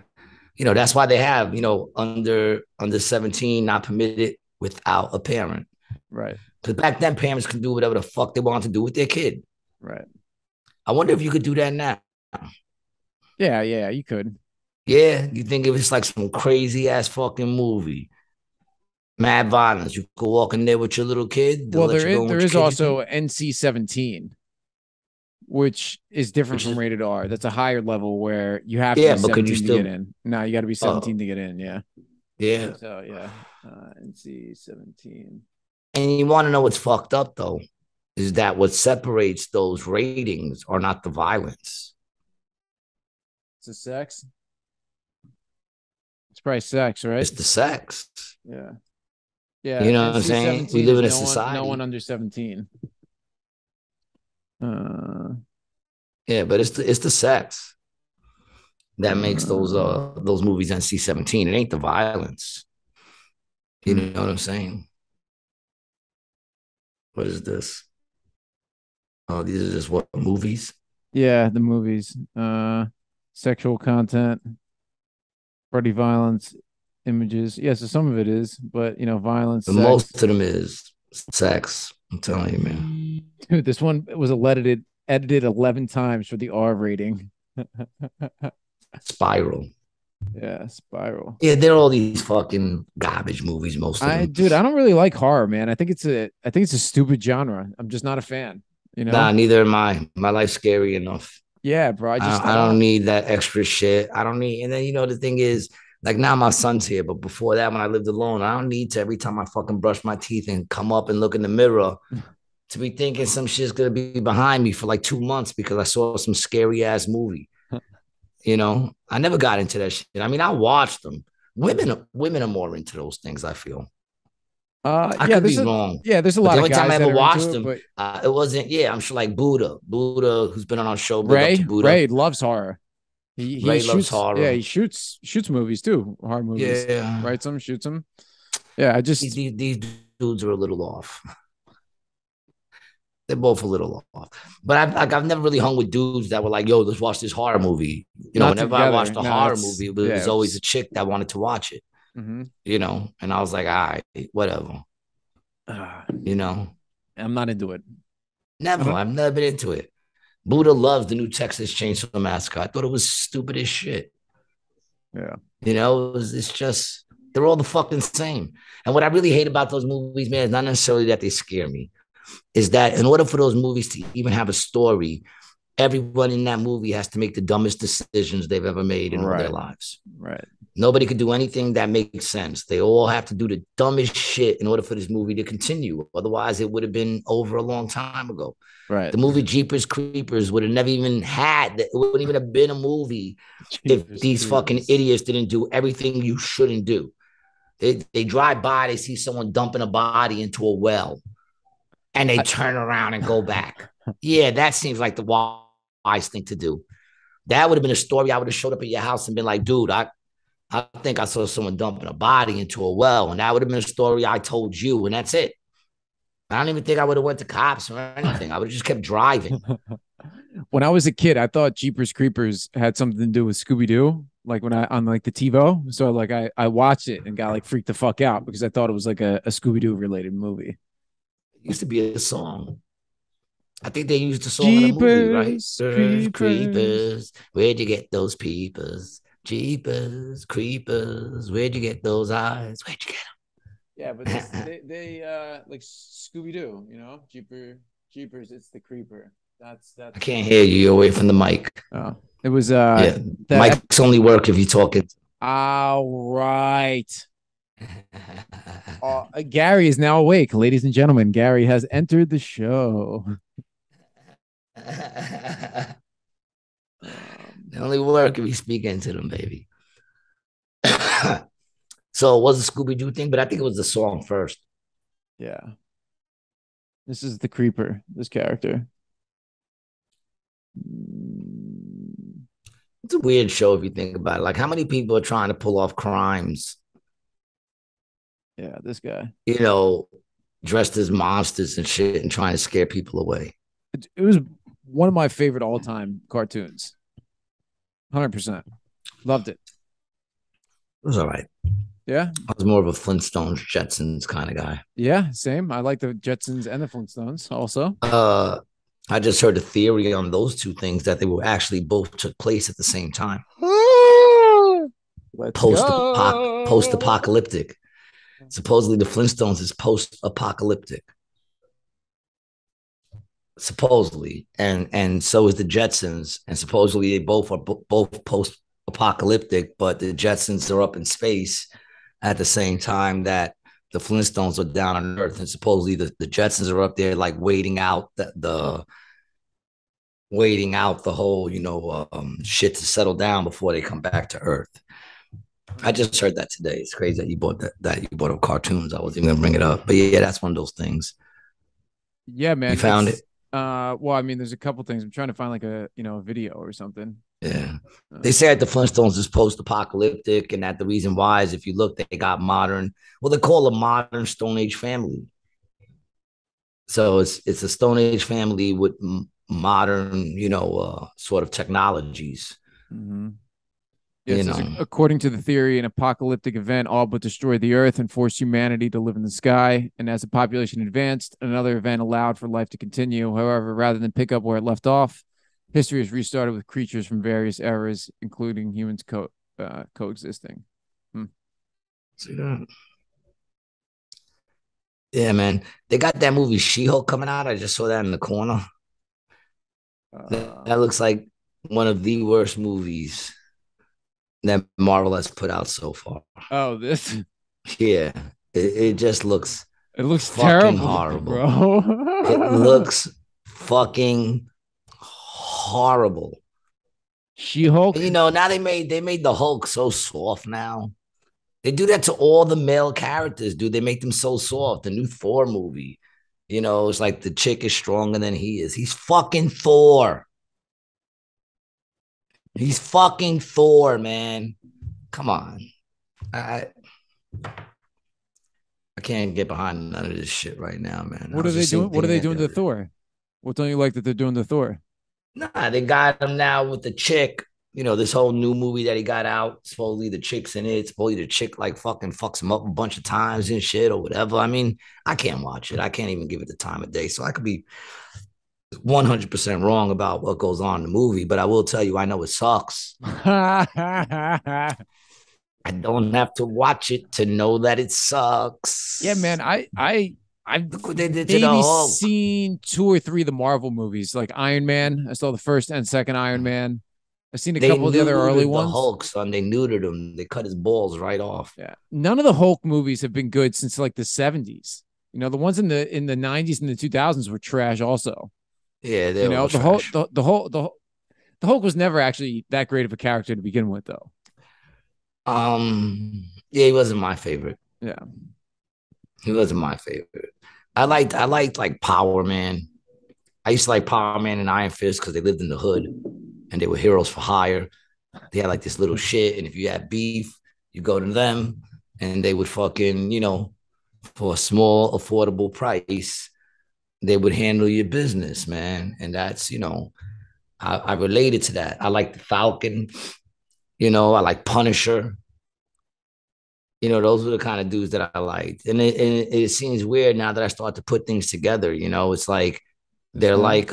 You know, that's why they have, you know, under 17, not permitted without a parent. Right. Because back then, parents could do whatever the fuck they wanted to do with their kid. Right. I wonder if you could do that now. Yeah, you could. Yeah, you think if it's like some crazy ass fucking movie, mad violence, you could walk in there with your little kid. Well, there is also NC-17, which is different from rated R. That's a higher level where you have to be 17 to get in. No, you got to be 17 to get in. Yeah. Yeah. So yeah, NC-17. And you want to know what's fucked up though, is that what separates those ratings are not the violence. It's the sex. It's probably sex, right? It's the sex. Yeah. Yeah. You know what I'm saying? We live in a society. No one under 17. Yeah, but it's the sex. that makes those movies NC-17. It ain't the violence. You know what I'm saying? What is this? Oh, these are just what movies? Yeah, the movies. Sexual content, bloody violence, images. Yeah, so some of it is, but violence, And sex. most of them is sex. I'm telling you, man. Dude, this one was edited 11 times for the R rating. Spiral. Yeah, Spiral. Yeah, they're all these fucking garbage movies, most of them. Dude, I don't really like horror, man. I think it's a stupid genre. I'm just not a fan. Nah, neither am I. My life's scary enough. Yeah, bro. I don't need that extra shit. I don't need. And then the thing is, like now my son's here, but before that, when I lived alone, I don't need to every time I fucking brush my teeth and come up and look in the mirror to be thinking some shit's gonna be behind me for like 2 months because I saw some scary ass movie. I never got into that shit. I mean, I watched them. Women are more into those things, I feel. I could be wrong. Yeah, there's a lot of guys. The only time I ever watched them, it wasn't. Yeah, I'm sure like Buddha, who's been on our show. Ray loves horror. Ray loves horror. Yeah, he shoots movies too, horror movies. Yeah, writes them, shoots them. Yeah, these dudes are a little off. They're both a little off. But I've never really hung with dudes that were like, "Yo, let's watch this horror movie." Whenever I watched a horror movie, it was always a chick that wanted to watch it. Mm-hmm. And I was like, all right, whatever. I'm not into it. I've never been into it. Buddha loves the new Texas Chainsaw Massacre. I thought it was stupid as shit. Yeah. It's just, they're all the fucking same. And what I really hate about those movies, man, is not necessarily that they scare me, is that in order for those movies to even have a story, everyone in that movie has to make the dumbest decisions they've ever made in all their lives. Right. Nobody could do anything that makes sense. They all have to do the dumbest shit in order for this movie to continue. Otherwise, it would have been over a long time ago. Right. The movie Jeepers Creepers would have never even it wouldn't even have been a movie if these fucking idiots didn't do everything you shouldn't do. They drive by, they see someone dumping a body into a well, and they turn around and go back. Yeah, that seems like the wise thing to do. That would have been a story. I would have showed up at your house and been like, dude, I think I saw someone dumping a body into a well, and that would have been a story I told you, and that's it. I don't even think I would have went to cops or anything. I would have just kept driving. When I was a kid, I thought Jeepers Creepers had something to do with Scooby-Doo, like when on like the TiVo. So like I watched it and got like freaked the fuck out because I thought it was like a Scooby-Doo related movie. It used to be a song. I think they used the song in the movie, right? Creepers, where'd you get those peepers? Jeepers, creepers, where'd you get those eyes? Where'd you get them? Yeah, but they like Scooby-Doo, Jeepers, it's the creeper. That's I can't hear you. You're away from the mic. Oh, it was mics only work if you're talking. All right. Gary is now awake, ladies and gentlemen. Gary has entered the show. They only work if you speak into them, baby. So it was a Scooby-Doo thing, but I think it was the song first. Yeah. This is the creeper, this character. It's a weird show if you think about it. Like, how many people are trying to pull off crimes? Yeah, this guy. Dressed as monsters and shit and trying to scare people away. It was one of my favorite all-time cartoons. 100%. Loved it. It was all right. Yeah. I was more of a Flintstones, Jetsons kind of guy. Yeah, same. I like the Jetsons and the Flintstones also. I just heard a theory on those two things that they were actually both took place at the same time. Post-apocalyptic. Supposedly the Flintstones is post-apocalyptic. Supposedly. And so is the Jetsons. And supposedly they both are both post-apocalyptic, but the Jetsons are up in space at the same time that the Flintstones are down on Earth. And supposedly the Jetsons are up there like waiting out the whole, shit to settle down before they come back to Earth. I just heard that today. It's crazy that you bought up cartoons. I wasn't even gonna bring it up, but yeah, that's one of those things. Yeah, man. You found it? Well, I mean, there's a couple things. I'm trying to find like a a video or something. Yeah. They say that the Flintstones is post-apocalyptic, and that the reason why is if you look, they got modern. Well, they call a modern Stone Age family. So it's a Stone Age family with modern, sort of technologies. Mm-hmm. You Yes, know, according to the theory, an apocalyptic event all but destroyed the Earth and forced humanity to live in the sky. And as the population advanced, another event allowed for life to continue. However, rather than pick up where it left off, history is restarted with creatures from various eras, including humans coexisting. see that? Yeah, man. They got that movie She-Hulk coming out. I just saw that in the corner. That looks like one of the worst movies that Marvel has put out so far. Oh, this? Yeah, it just looks. It looks fucking terrible, horrible, bro. It looks fucking horrible. She-Hulk. Now they made the Hulk so soft now. They do that to all the male characters, dude. They make them so soft. The new Thor movie, it's like the chick is stronger than he is. He's fucking Thor. He's fucking Thor, man. Come on. I can't get behind none of this shit right now, man. What are they doing? What are they doing to Thor? What don't you like that they're doing to Thor? Nah, they got him now with the chick. This whole new movie that he got out. Supposedly the chick's in it. Supposedly the chick like fucking fucks him up a bunch of times and shit or whatever. I mean, I can't watch it. I can't even give it the time of day. So I could be 100% wrong about what goes on in the movie, but I will tell you, I know it sucks. I don't have to watch it to know that it sucks. Yeah, man. I've Look what they did to maybe the Hulk. seen 2 or 3 of the Marvel movies, like Iron Man. I saw the first and second Iron Man. I've seen a couple of the other early ones. Hulk, son. They neutered him. They cut his balls right off. Yeah, none of the Hulk movies have been good since like the 70s. The ones in the 90s and the 2000s were trash. Also, yeah, they were the trash. the Hulk was never actually that great of a character to begin with, though. Yeah, he wasn't my favorite. Yeah, he wasn't my favorite. I liked like Powerman. I used to like Powerman and Iron Fist because they lived in the hood and they were heroes for hire. They had like this little shit, and if you had beef, you go to them, and they would fucking, for a small, affordable price, they would handle your business, man. And that's, I related to that. I like the Falcon. I like Punisher. Those are the kind of dudes that I liked. And it seems weird now that I start to put things together. It's like they're like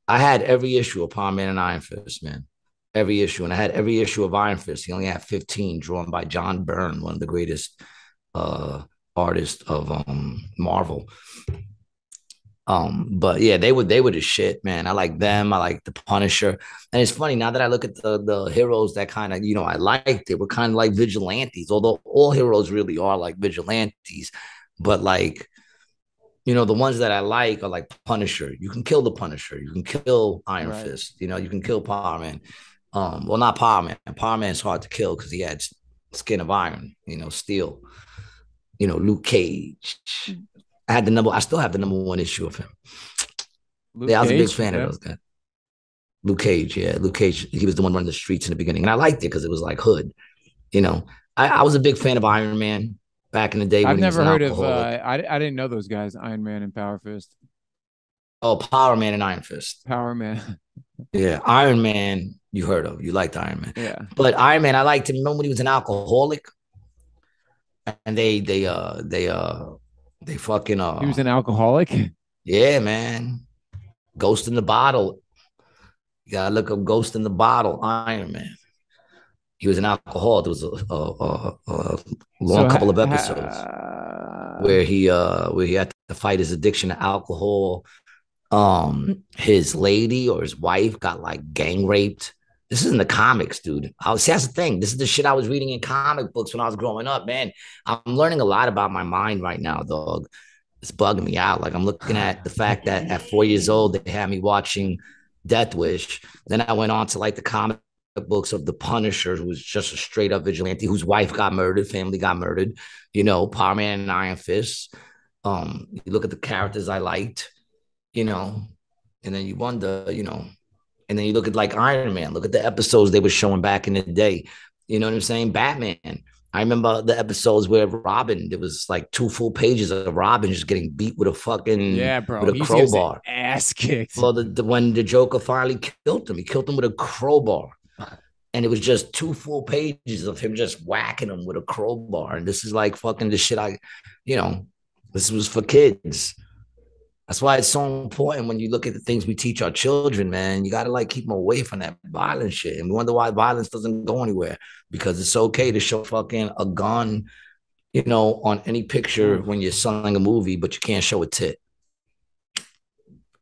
I had every issue of Powerman and Iron Fist, man. Every issue. And I had every issue of Iron Fist. He only had 15, drawn by John Byrne, one of the greatest artists of Marvel. But yeah, they were the shit, man. I like them. I like the Punisher. And it's funny now that I look at the heroes that kind of, I liked, they were kind of like vigilantes, although all heroes really are like vigilantes. But like, the ones that I like are like Punisher. You can kill the Punisher. You can kill Iron Fist. You can kill Powerman. Well, not Powerman. Powerman's hard to kill because he had skin of iron, steel. Luke Cage. I still have the number 1 issue of him. I was a big fan of those guys. Luke Cage, yeah. Luke Cage, he was the one running the streets in the beginning. And I liked it because it was like hood. I was a big fan of Iron Man back in the day. I've never heard of, I didn't know those guys, Iron Man and Power Fist. Oh, Power Man and Iron Fist. Power Man. Yeah, Iron Man, you heard of. You liked Iron Man. Yeah. But Iron Man, I liked him. Remember when he was an alcoholic? And they fucking he was an alcoholic. Yeah, man. Ghost in the Bottle. You gotta look up Ghost in the Bottle, Iron Man. He was an alcoholic. There was a long couple of episodes where he had to fight his addiction to alcohol. His lady or his wife got like gang raped. This is in the comics, dude. See, that's the thing. This is the shit I was reading in comic books when I was growing up, man. I'm learning a lot about my mind right now, dog. It's bugging me out. Like I'm looking at the fact that at 4 years old, they had me watching Death Wish. Then I went on to like the comic books of the Punisher, who was just a straight up vigilante, whose wife got murdered, family got murdered, Power Man and Iron Fist. You look at the characters I liked, you know, and then you wonder, you know, and then you look at like Iron Man, look at the episodes they were showing back in the day. You know what I'm saying? Batman. I remember the episodes where Robin, there was like 2 full pages of Robin just getting beat with a fucking with a He's getting his crowbar. ass kicked. Well, when the Joker finally killed him, he killed him with a crowbar. And it was just 2 full pages of him just whacking him with a crowbar. And this is like fucking the shit you know, this was for kids. That's why it's so important when you look at the things we teach our children, man. You got to like keep them away from that violent shit. And we wonder why violence doesn't go anywhere, because it's okay to show fucking a gun, you know, on any picture when you're selling a movie, but you can't show a tit.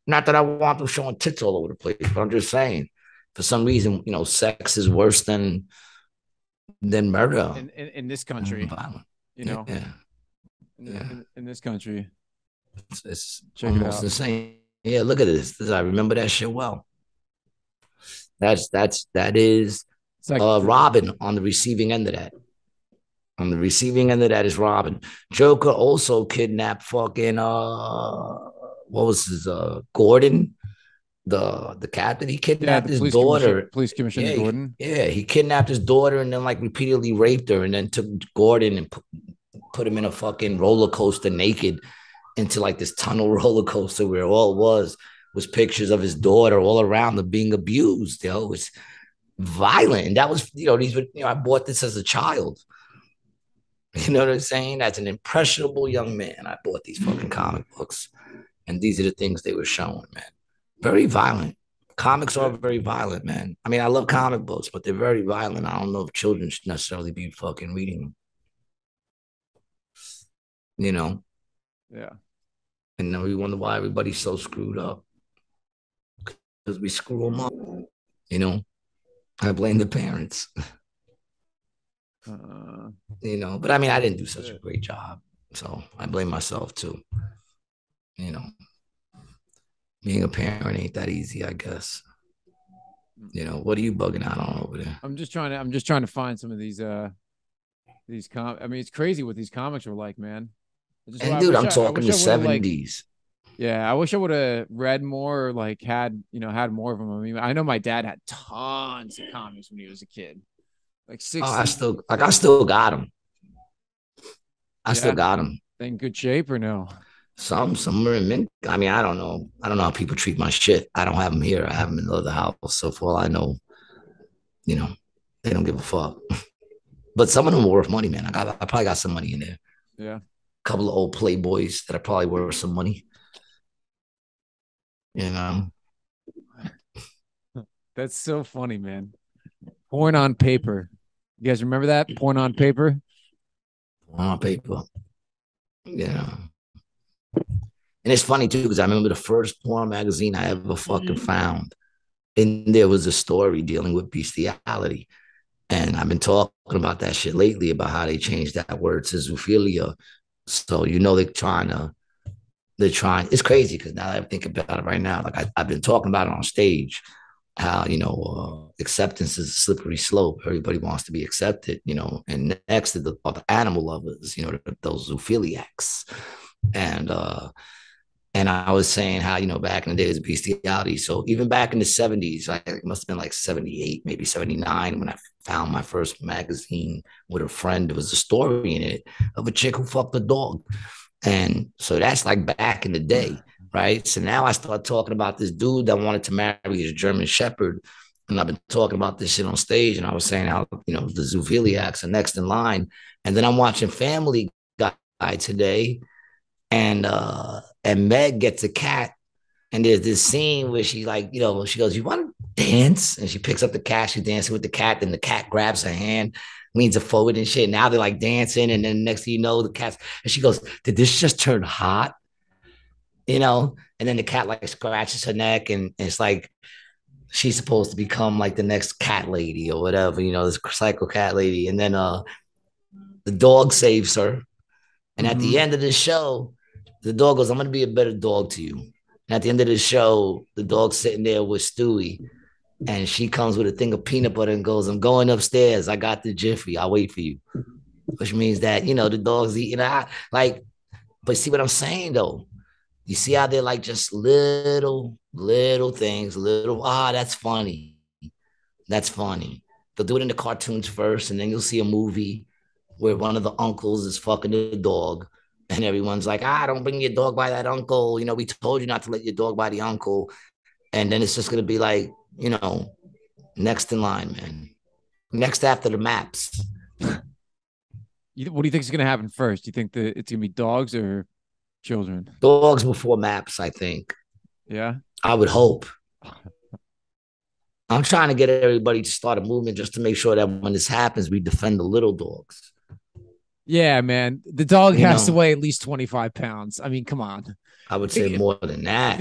Not that I want them showing tits all over the place, but I'm just saying, for some reason, you know, sex is worse than murder in this country. You know, in this country. It's almost the same. Yeah, look at this. I remember that shit well. That is like Robin on the receiving end of that. On the receiving end of that is Robin. Joker also kidnapped fucking what was his Gordon, the captain. He kidnapped his daughter. Police Commissioner Gordon. He kidnapped his daughter and then like repeatedly raped her, and then took Gordon and put him in a fucking roller coaster naked into like this tunnel roller coaster where all it was pictures of his daughter all around them being abused. It was violent. And that was, you know, these were, you know, I bought this as a child. You know what I'm saying? As an impressionable young man, I bought these fucking comic books. And these are the things they were showing, man. Very violent. Comics are very violent, man. I mean, I love comic books, but they're very violent. I don't know if children should necessarily be fucking reading them. You know? Yeah. And then we wonder why everybody's so screwed up. Because we screw them up. You know? I blame the parents. You know? But I mean, I didn't do such a great job. So I blame myself too. You know? Being a parent ain't that easy, I guess. You know, what are you bugging out on over there? I'm just trying to find some of these I mean, it's crazy what these comics are like, man. And dude, I'm talking the 70s. Yeah, I wish I would have read more, or like had more of them. I mean, I know my dad had tons of comics when he was a kid. Like 60. I still got them. I still got them. They in good shape or no? Some are in mint. I mean, I don't know how people treat my shit. I don't have them here. I have them in the other house. So for all I know, you know, they don't give a fuck. But some of them are worth money, man. I probably got some money in there. Yeah. Couple of old Playboys that are probably worth some money. You know? That's so funny, man. Porn on paper. You guys remember that? Porn on paper? Porn on paper. Yeah. And it's funny too, because I remember the first porn magazine I ever fucking found. And there was a story dealing with bestiality. And I've been talking about that shit lately, about how they changed that word to zoophilia. So, you know, they're trying, it's crazy because now that I think about it right now, like I've been talking about it on stage, how, you know, acceptance is a slippery slope. Everybody wants to be accepted, you know, and next to the animal lovers, you know, those zoophiliacs. And I was saying how, you know, back in the days of bestiality. So even back in the 70s, it must have been like 78, maybe 79, when I found my first magazine with a friend. There was a story in it of a chick who fucked a dog. And so that's like back in the day, right? So now I start talking about this dude that wanted to marry his German Shepherd. And I've been talking about this shit on stage. And I was saying how, you know, the zoophiliacs are next in line. And then I'm watching Family Guy today. And Meg gets a cat, and there's this scene where she, like, you know, she goes, "You want to dance?" And she picks up the cat. She's dancing with the cat. Then the cat grabs her hand, leans her forward and shit. Now they're like dancing, and then next thing you know, the cat's, and she goes, "Did this just turn hot?" You know. And then the cat like scratches her neck, and it's like she's supposed to become like the next cat lady or whatever, you know, this psycho cat lady. And then the dog saves her, and at the end of the show, the dog goes, "I'm going to be a better dog to you." And at the end of the show, the dog's sitting there with Stewie, and she comes with a thing of peanut butter and goes, "I'm going upstairs. I got the Jiffy. I'll wait for you." Which means that, you know, the dog's eating out. Like, But see what I'm saying though? You see how they're like just little things, that's funny. That's funny. They'll do it in the cartoons first, and then you'll see a movie where one of the uncles is fucking the dog, and everyone's like, don't bring your dog by that uncle. You know, we told you not to let your dog by the uncle. And then it's just gonna be like, next in line, man. Next after the maps. What do you think is gonna happen first? Do you think that it's gonna be dogs or children? Dogs before maps, I think. Yeah. I would hope. I'm trying to get everybody to start a movement just to make sure that when this happens, we defend the little dogs. Yeah, man. The dog has to weigh at least 25 pounds. I mean, come on. I would say more than that.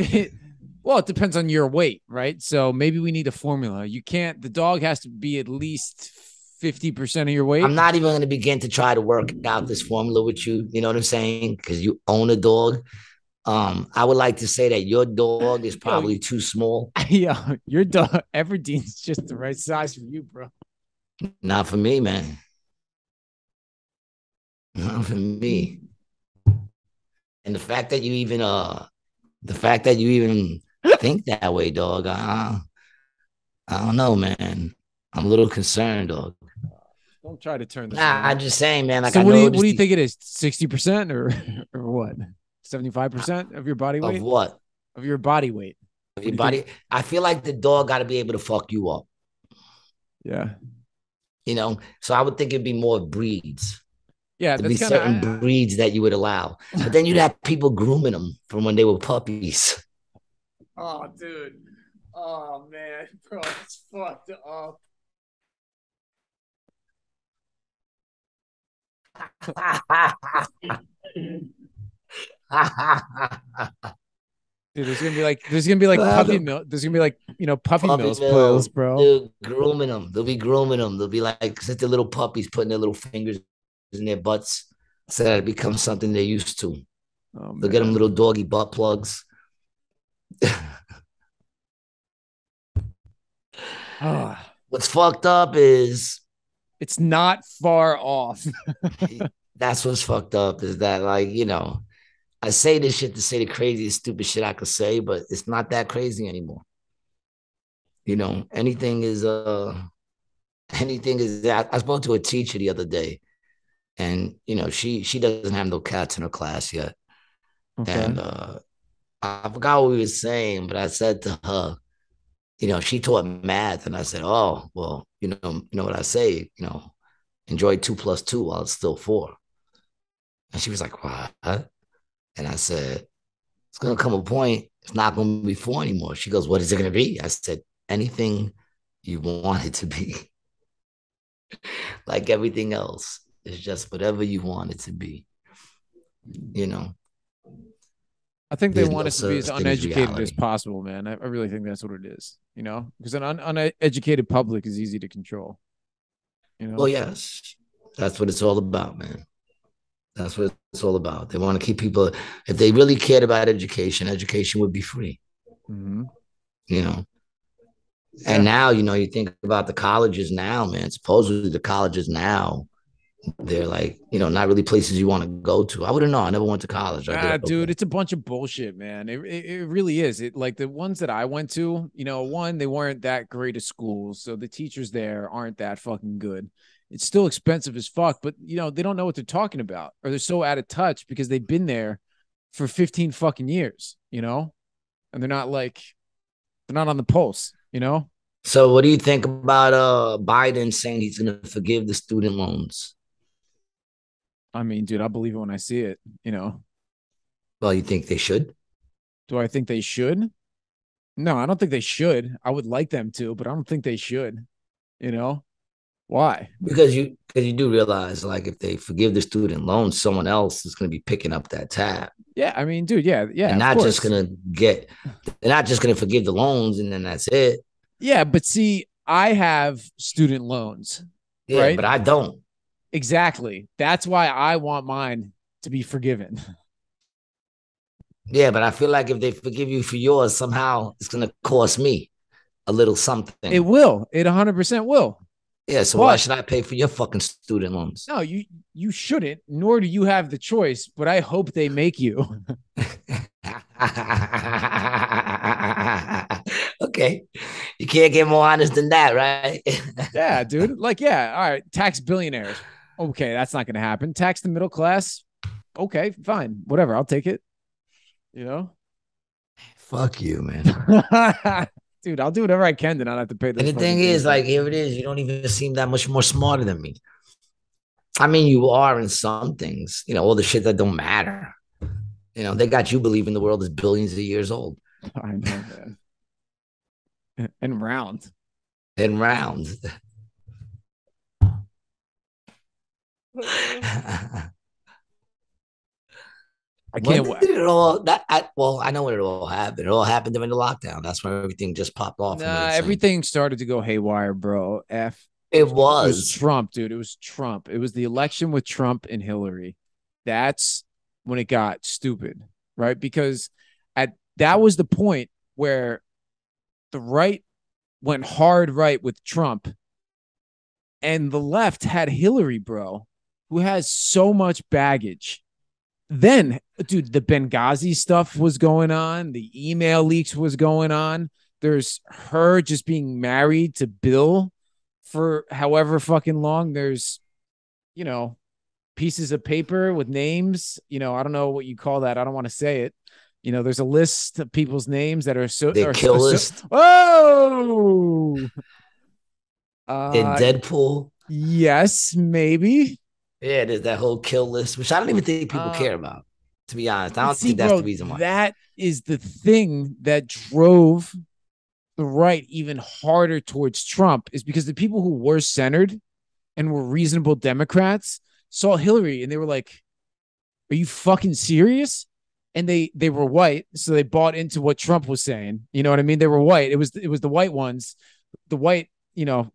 Well, it depends on your weight, right? So maybe we need a formula. The dog has to be at least 50% of your weight. I'm not even going to begin to try to work out this formula with you. You know what I'm saying? Because you own a dog. I would like to say that your dog is probably too small. Yeah, your dog, Everdean's just the right size for you, bro. Not for me, man. Not for me. And the fact that you even think that way, dog, I don't know, man. I'm a little concerned, dog. Don't try to turn this. I'm just saying, man. Like, so what do you think it is? 60% or what? 75% of your body weight? Of what? Of your body weight. Of your body. I feel like the dog got to be able to fuck you up. Yeah. So I would think it'd be more breeds. Yeah, there'd be certain breeds that you would allow. But then you'd have people grooming them from when they were puppies. Oh, dude. Oh, man. Bro, it's fucked up. Dude, there's gonna be like puppy milk. There's gonna be like puppy milk pills, bro. Dude, grooming them. They'll be grooming them. They'll be like since they're little puppies, putting their little fingers in their butts, so that it becomes something they're used to. Oh, they'll get them little doggy butt plugs. What's fucked up is it's not far off. That's what's fucked up is that, like, I say this shit to say the craziest, stupid shit I could say, but it's not that crazy anymore. Anything is that I spoke to a teacher the other day, and she doesn't have no cats in her class yet. Okay. And I forgot what we were saying, but I said to her, she taught math, and I said, oh, well, you know what I say, enjoy 2 + 2 while it's still 4. And she was like, what? And I said, it's going to come a point, it's not going to be 4 anymore. She goes, what is it going to be? I said, anything you want it to be. Like everything else, it's just whatever you want it to be. I think they want us to be as uneducated as possible, man. I really think that's what it is, because an uneducated public is easy to control. Well, yes, that's what it's all about, man. That's what it's all about. They want to keep people. If they really cared about education would be free. Mm-hmm. And now, you think about the colleges now, man. Supposedly the colleges now, they're like, not really places you want to go to. I wouldn't know. I never went to college. Dude, it's a bunch of bullshit, man. It really is. It like the ones that I went to, one, they weren't that great of schools. So the teachers there aren't that fucking good. It's still expensive as fuck, but they don't know what they're talking about, or they're so out of touch because they've been there for 15 fucking years, and they're not on the pulse, So what do you think about Biden saying he's going to forgive the student loans? I mean, dude, I believe it when I see it, Well, you think they should? Do I think they should? No, I don't think they should. I would like them to, but I don't think they should, Why? Because you do realize, like, if they forgive the student loans, someone else is going to be picking up that tab. Yeah, I mean, dude, yeah. They're not just going to forgive the loans and then that's it. Yeah, but see, I have student loans. Yeah, right? But I don't. Exactly. That's why I want mine to be forgiven. Yeah, but I feel like if they forgive you for yours, somehow it's going to cost me a little something. It will. It 100% will. Yeah, so why But should I pay for your fucking student loans? no, you shouldn't, nor do you have the choice, but I hope they make you. Okay. You can't get more honest than that, right? Yeah, dude. Like, yeah, all right, tax billionaires. Okay, that's not gonna happen. Tax the middle class. Okay, fine. Whatever. I'll take it. You know? Fuck you, man. Dude, I'll do whatever I can to not have to pay And those the fucking thing things is, back. like, here it is. You don't even seem that much more smarter than me. I mean, you are in some things, all the shit that don't matter. They got you believing the world is billions of years old I know, man. And round. and round. I When can't did wait. it all well, I know when it all happened. It all happened during the lockdown. That's when everything just popped off and went Nah, insane. everything started to go haywire, bro. It It was was. Trump, dude. It was Trump. It was the election with Trump and Hillary. That's when it got stupid, right? Because at that was the point where the right went hard right with Trump and the left had Hillary, bro, who has so much baggage. Then, dude, the Benghazi stuff was going on, the email leaks was going on. There's her just being married to Bill for however fucking long. There's, you know, pieces of paper with names. I don't know what you call that. I don't want to say it. There's a list of people's names that are The kill list oh, in Deadpool. yes, maybe. Yeah, there's that whole kill list, which I don't even think people care about, to be honest. I don't See, think that's bro, the reason why. that is the thing that drove the right even harder towards Trump, is because the people who were centered and were reasonable Democrats saw Hillary and they were like, "Are you fucking serious?" And they were white, so they bought into what Trump was saying. You know what I mean? They were white. It was the white ones, the white,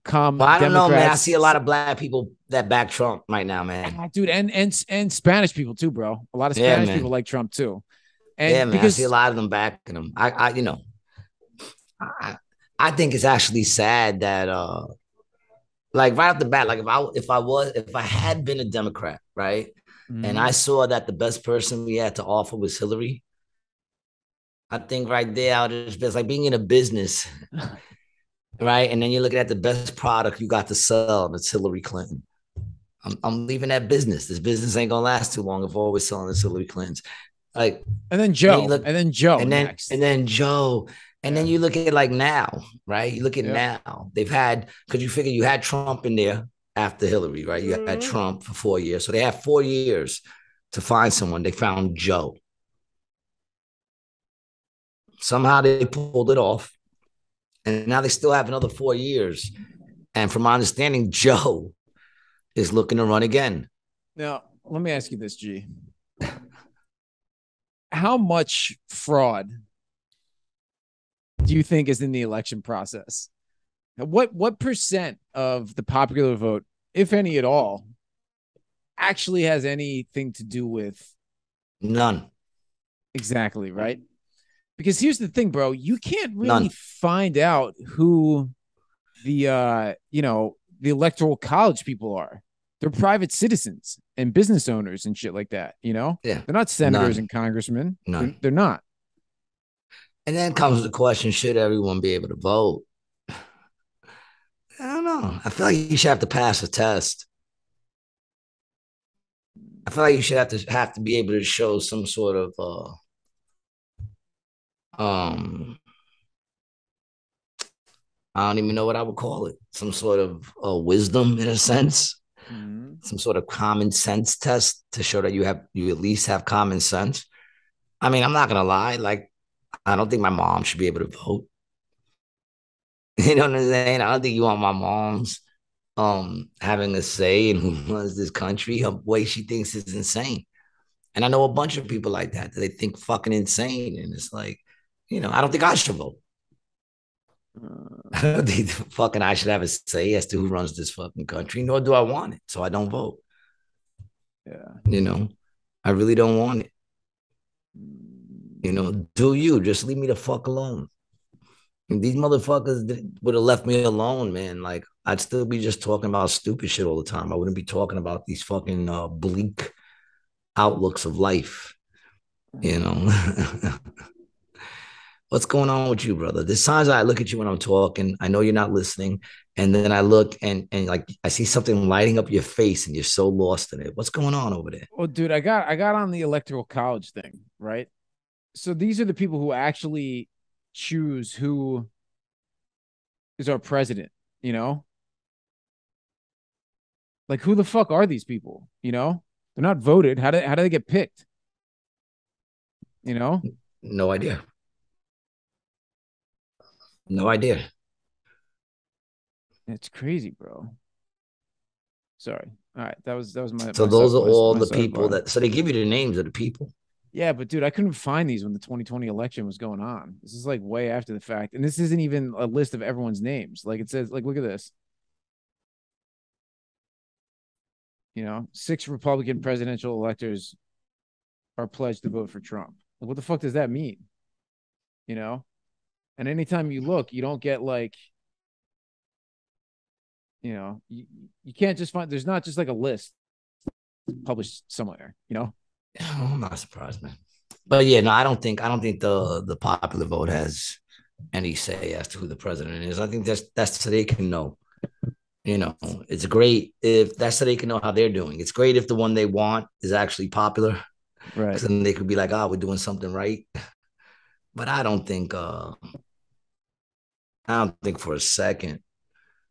calm Well, I don't know, man. I see Democrats. a lot of black people that back Trump right now, man. Dude, and Spanish people too, bro. A lot of Yeah, Spanish people man. like Trump too. Yeah, And man. I see a because lot of them backing him. I, I think it's actually sad that like right off the bat, like if I had been a Democrat, right? And I saw that the best person we had to offer was Hillary, I think right there, I would just be like being in a business, right? And then you're looking at the best product you got to sell, and it's Hillary Clinton. I'm leaving that business. This business ain't gonna last too long if we're always selling this Hillary Clinton's. Like, and then then you Joe, look, and then Joe and then next. and then Joe, and Yeah. then you look at it like now, right? You look at Yeah. now. They've had because you figure you had Trump in there after Hillary, right? You had Trump for 4 years, so they had 4 years to find someone. They found Joe. Somehow they pulled it off, and now they still have another 4 years. And from my understanding, Joe is looking to run again. Now, let me ask you this, G. How much fraud do you think is in the election process? What percent of the popular vote, if any at all, actually has anything to do with None. exactly, right? Because here's the thing, bro. You can't really None. find out who the the electoral college people are. They're private citizens and business owners and shit like that. Yeah. They're not senators None. and congressmen. None. They're not. And then comes the question: should everyone be able to vote? I don't know. I feel like you should have to pass a test. I feel like you should have to be able to show some sort of I don't even know what I would call it. Some sort of wisdom in a sense. Some sort of common sense test to show that you at least have common sense. I mean, I'm not gonna lie, like I don't think my mom should be able to vote. You know what I'm saying? I don't think you want my mom's having a say in who runs this country. The way she thinks is insane. And I know a bunch of people like that they think fucking insane. And it's like, I don't think I should vote. I don't think fucking I should have a say as to who runs this fucking country, nor do I want it. So I don't vote. Yeah. I really don't want it. Do you just leave me the fuck alone? And these motherfuckers would have left me alone, man. Like I'd still be just talking about stupid shit all the time. I wouldn't be talking about these fucking bleak outlooks of life, you know. What's going on with you, brother? There's times I look at you when I'm talking. I know you're not listening. And then I look and like I see something lighting up your face and you're so lost in it. What's going on over there? Well, dude, I got on the electoral college thing, right? So these are the people who actually choose who is our president, you know? Like who the fuck are these people? You know? They're not voted. How do they get picked? You know? No idea. No idea. It's crazy, bro. Sorry. All right. That was my So my those are all my the people sidebar. that so they give you the names of the people. Yeah, but dude, I couldn't find these when the 2020 election was going on. This is like way after the fact. And this isn't even a list of everyone's names. Like it says, like, look at this. You know, 6 Republican presidential electors are pledged to vote for Trump. Like, what the fuck does that mean? You know? And anytime you look, you don't get like, you know, you can't just find, there's not just like a list published somewhere, you know? I'm not surprised, man. But yeah, no, I don't think the popular vote has any say as to who the president is. I think that's so they can know. You know, it's great if that's so they can know how they're doing. It's great if the one they want is actually popular, Right. because then they could be like, "Oh, we're doing something right." But I don't think for a second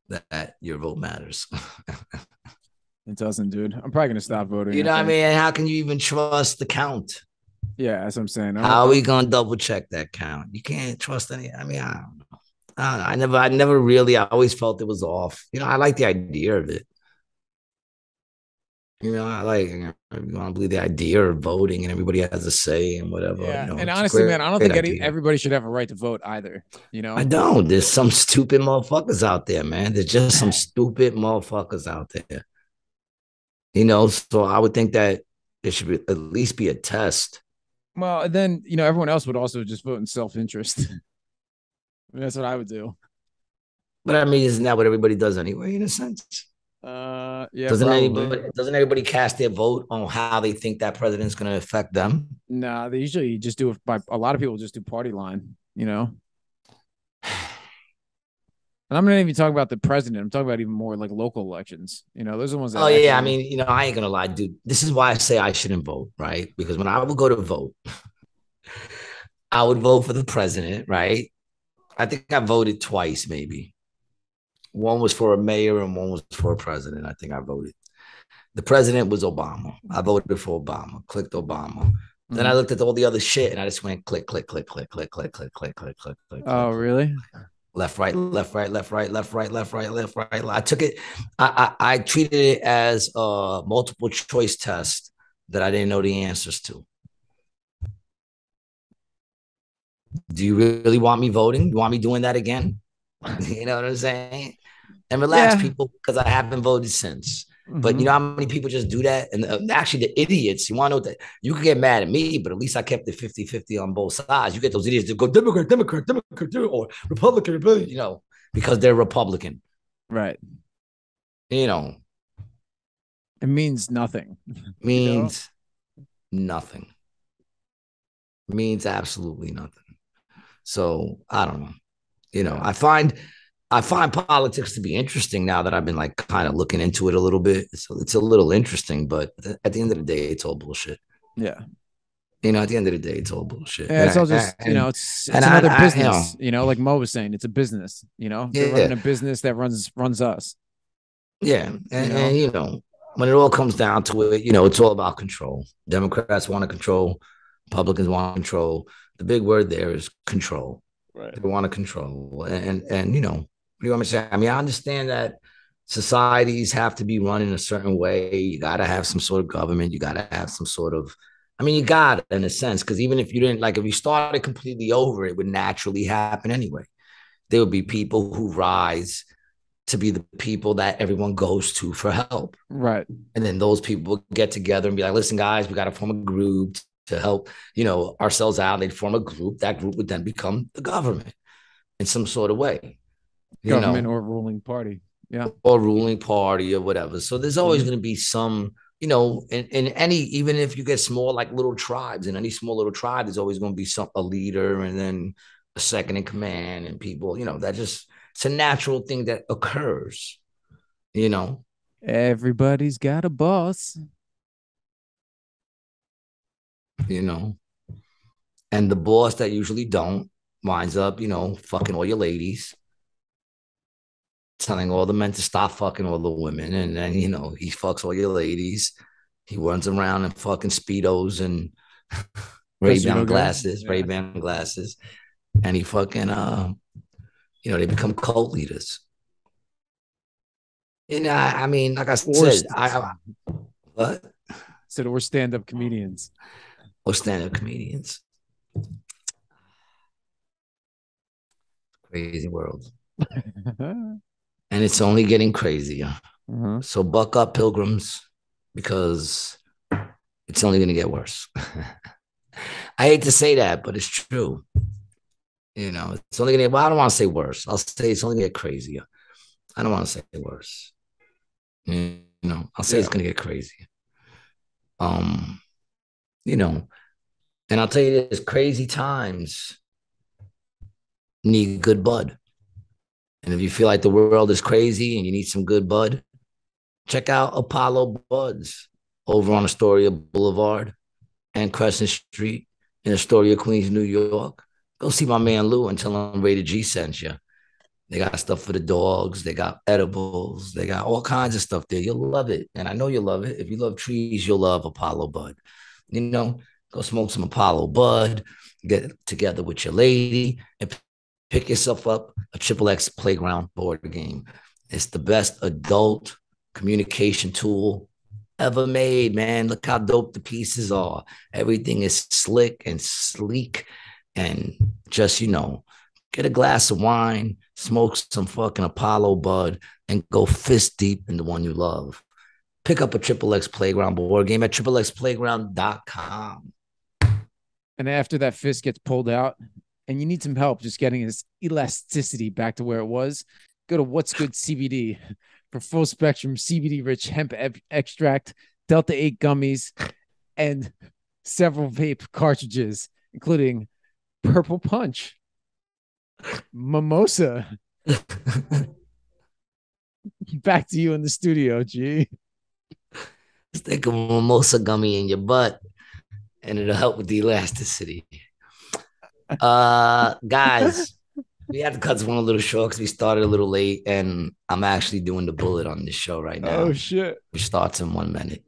that your vote matters. It doesn't, dude. I'm probably gonna stop voting. You know what I mean? And how can you even trust the count? Yeah, that's what I'm saying. How are we gonna double check that count? You can't trust any. I mean, I don't know. I never really. I always felt it was off. You know, I like the idea of it. You know, I like. You want to believe the idea of voting and everybody has a say and whatever. Yeah, You know, and it's a honestly, great- man, I don't great think idea. everybody should have a right to vote either. You know, I don't. There's some stupid motherfuckers out there, man. There's just some stupid motherfuckers out there. You know, so I would think that there should be, at least be a test. well, and then you know, everyone else would also just vote in self-interest. I mean, that's what I would do. But I mean, isn't that what everybody does anyway, in a sense? Yeah, Doesn't probably. anybody cast their vote on how they think that president's going to affect them? Nah, they usually just do it by a lot of people just do party line. You know, and I'm not even talking about the president. I'm talking about even more like local elections. You know, those are the ones that. Oh yeah, I actually, mean, you know, I ain't gonna lie, dude. This is why I say I shouldn't vote, right? Because when I would go to vote, I would vote for the president, right? I think I voted twice, maybe. One was for a mayor and one was for a president. I think I voted. The president was Obama. I voted for Obama, clicked Obama. Then I looked at all the other shit and I just went click, click, click, click, click, click, click, click, click, click, click. Oh, really? Left, right, left, right, left, right, left, right, left, right, left, right. I took it. I treated it as a multiple choice test that I didn't know the answers to. Do you really want me voting? You want me doing that again? You know what I'm saying? And relax, Yeah. people, because I haven't voted since. But Mhm. you know how many people just do that? And actually, the idiots, you want to know that you can get mad at me, but at least I kept it 50-50 on both sides. You get those idiots that go Democrat, Democrat, Democrat, or Republican, Republican, you know, because they're Republican. Right. You know, It means nothing. means nothing. Means absolutely nothing. So I don't know. You know, I find politics to be interesting now that I've been like kind of looking into it a little bit. So it's a little interesting, but at the end of the day, it's all bullshit. Yeah. You know, at the end of the day, it's all bullshit. Yeah, it's all just, you know, it's another business, you know, like Mo was saying, it's a business, you know, they're running a business that runs us. Yeah. And, you know, when it all comes down to it, you know, it's all about control. Democrats want to control, Republicans want to control. The big word there is control. Right. They want to control. And you know, what do you want me to say? I mean, I understand that societies have to be run in a certain way. You got to have some sort of government. You got to have some sort of, I mean, you got it in a sense, because even if you didn't, like, if you started completely over, it would naturally happen anyway. There would be people who rise to be the people that everyone goes to for help. Right. And then those people get together and be like, listen, guys, we got to form a group to help, you know, ourselves out. They'd form a group. That group would then become the government in some sort of way. Government or ruling party. Yeah. or ruling party or whatever. So there's always going to be some, you know, in any, even if you get small, like little tribes, in any small little tribe, there's always going to be a leader and then a second in command and people, you know, it's a natural thing that occurs, you know. Everybody's got a boss. You know, and the boss that usually don't winds up, you know, fucking all your ladies, telling all the men to stop fucking all the women. And then, you know, he fucks all your ladies. He runs around in fucking Speedos and Ray-Ban glasses, yeah. Ray-Ban glasses. And he fucking, you know, they become cult leaders. And I mean, like I said, what? So we're stand-up comedians. Or stand-up comedians. Crazy world. And it's only getting crazier. So buck up, pilgrims, because it's only going to get worse. I hate to say that, but it's true. You know, it's only going to get, well, I don't want to say worse. I'll say it's only going to get crazier. I don't want to say worse. You know, I'll say it's going to get crazier. You know, and I'll tell you this, crazy times need good bud. And if you feel like the world is crazy and you need some good bud, check out Apollo Buds over on Astoria Boulevard and Crescent Street in Astoria, Queens, New York. Go see my man Lou and tell him Rated G sent you. They got stuff for the dogs. They got edibles. They got all kinds of stuff there. You'll love it. And I know you'll love it. If you love trees, you'll love Apollo Bud. You know, go smoke some Apollo Bud, get together with your lady, and pick yourself up a XXX Playground board game. It's the best adult communication tool ever made, man. Look how dope the pieces are. Everything is slick and sleek. And just, you know, get a glass of wine, smoke some fucking Apollo Bud, and go fist deep in the one you love. Pick up a XXX Playground board game at XXXplayground.com. And after that fist gets pulled out and you need some help just getting his elasticity back to where it was, go to What's Good CBD for full spectrum CBD-rich hemp extract, Delta 8 gummies, and several vape cartridges, including Purple Punch, Mimosa. Back to you in the studio, G. Stick a mimosa gummy in your butt and it'll help with the elasticity. Guys, we had to cut this one a little short because we started a little late and I'm actually doing the bullet on this show right now. Oh shit. Which starts in 1 minute.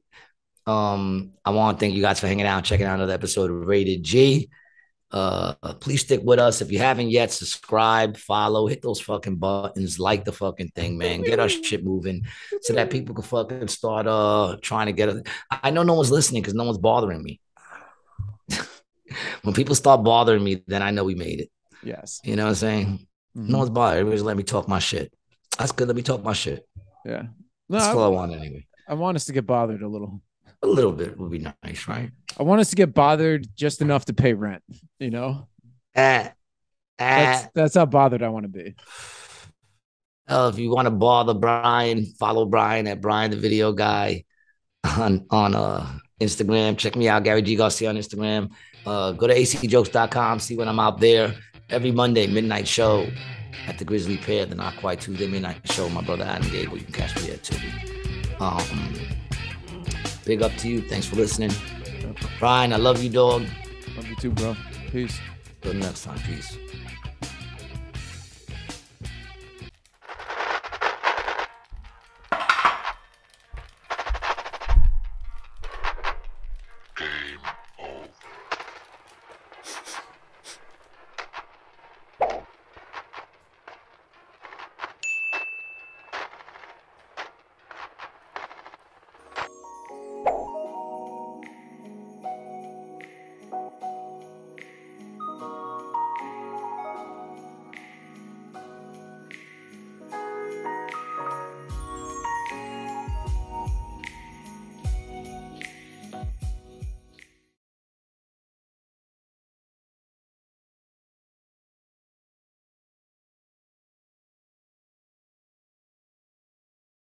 I want to thank you guys for hanging out and checking out another episode of Rated G. Please stick with us. If you haven't yet, subscribe, follow, hit those fucking buttons, like the fucking thing, man. Get our shit moving so that people can fucking start trying to get it. I know no one's listening because no one's bothering me. When people start bothering me, then I know we made it. Yes. You know what I'm saying? No one's bothering. Everybody's letting me talk my shit. That's good. Let me talk my shit. Yeah. No, that's all I want anyway. I want us to get bothered a little. A little bit would be nice, right? I want us to get bothered just enough to pay rent, you know? That's how bothered I want to be. If you want to bother Brian, follow Brian at Brian the Video Guy on Instagram. Check me out, Gary G. Garcia on Instagram. Go to acjokes.com, see when I'm out there. Every Monday, midnight show at the Grizzly Pear, the Not Quite Tuesday midnight show. My brother Adam Gable, you can catch me there too. Big up to you. Thanks for listening. Brian, I love you, dog. Love you too, bro. Peace. Till next time. Peace.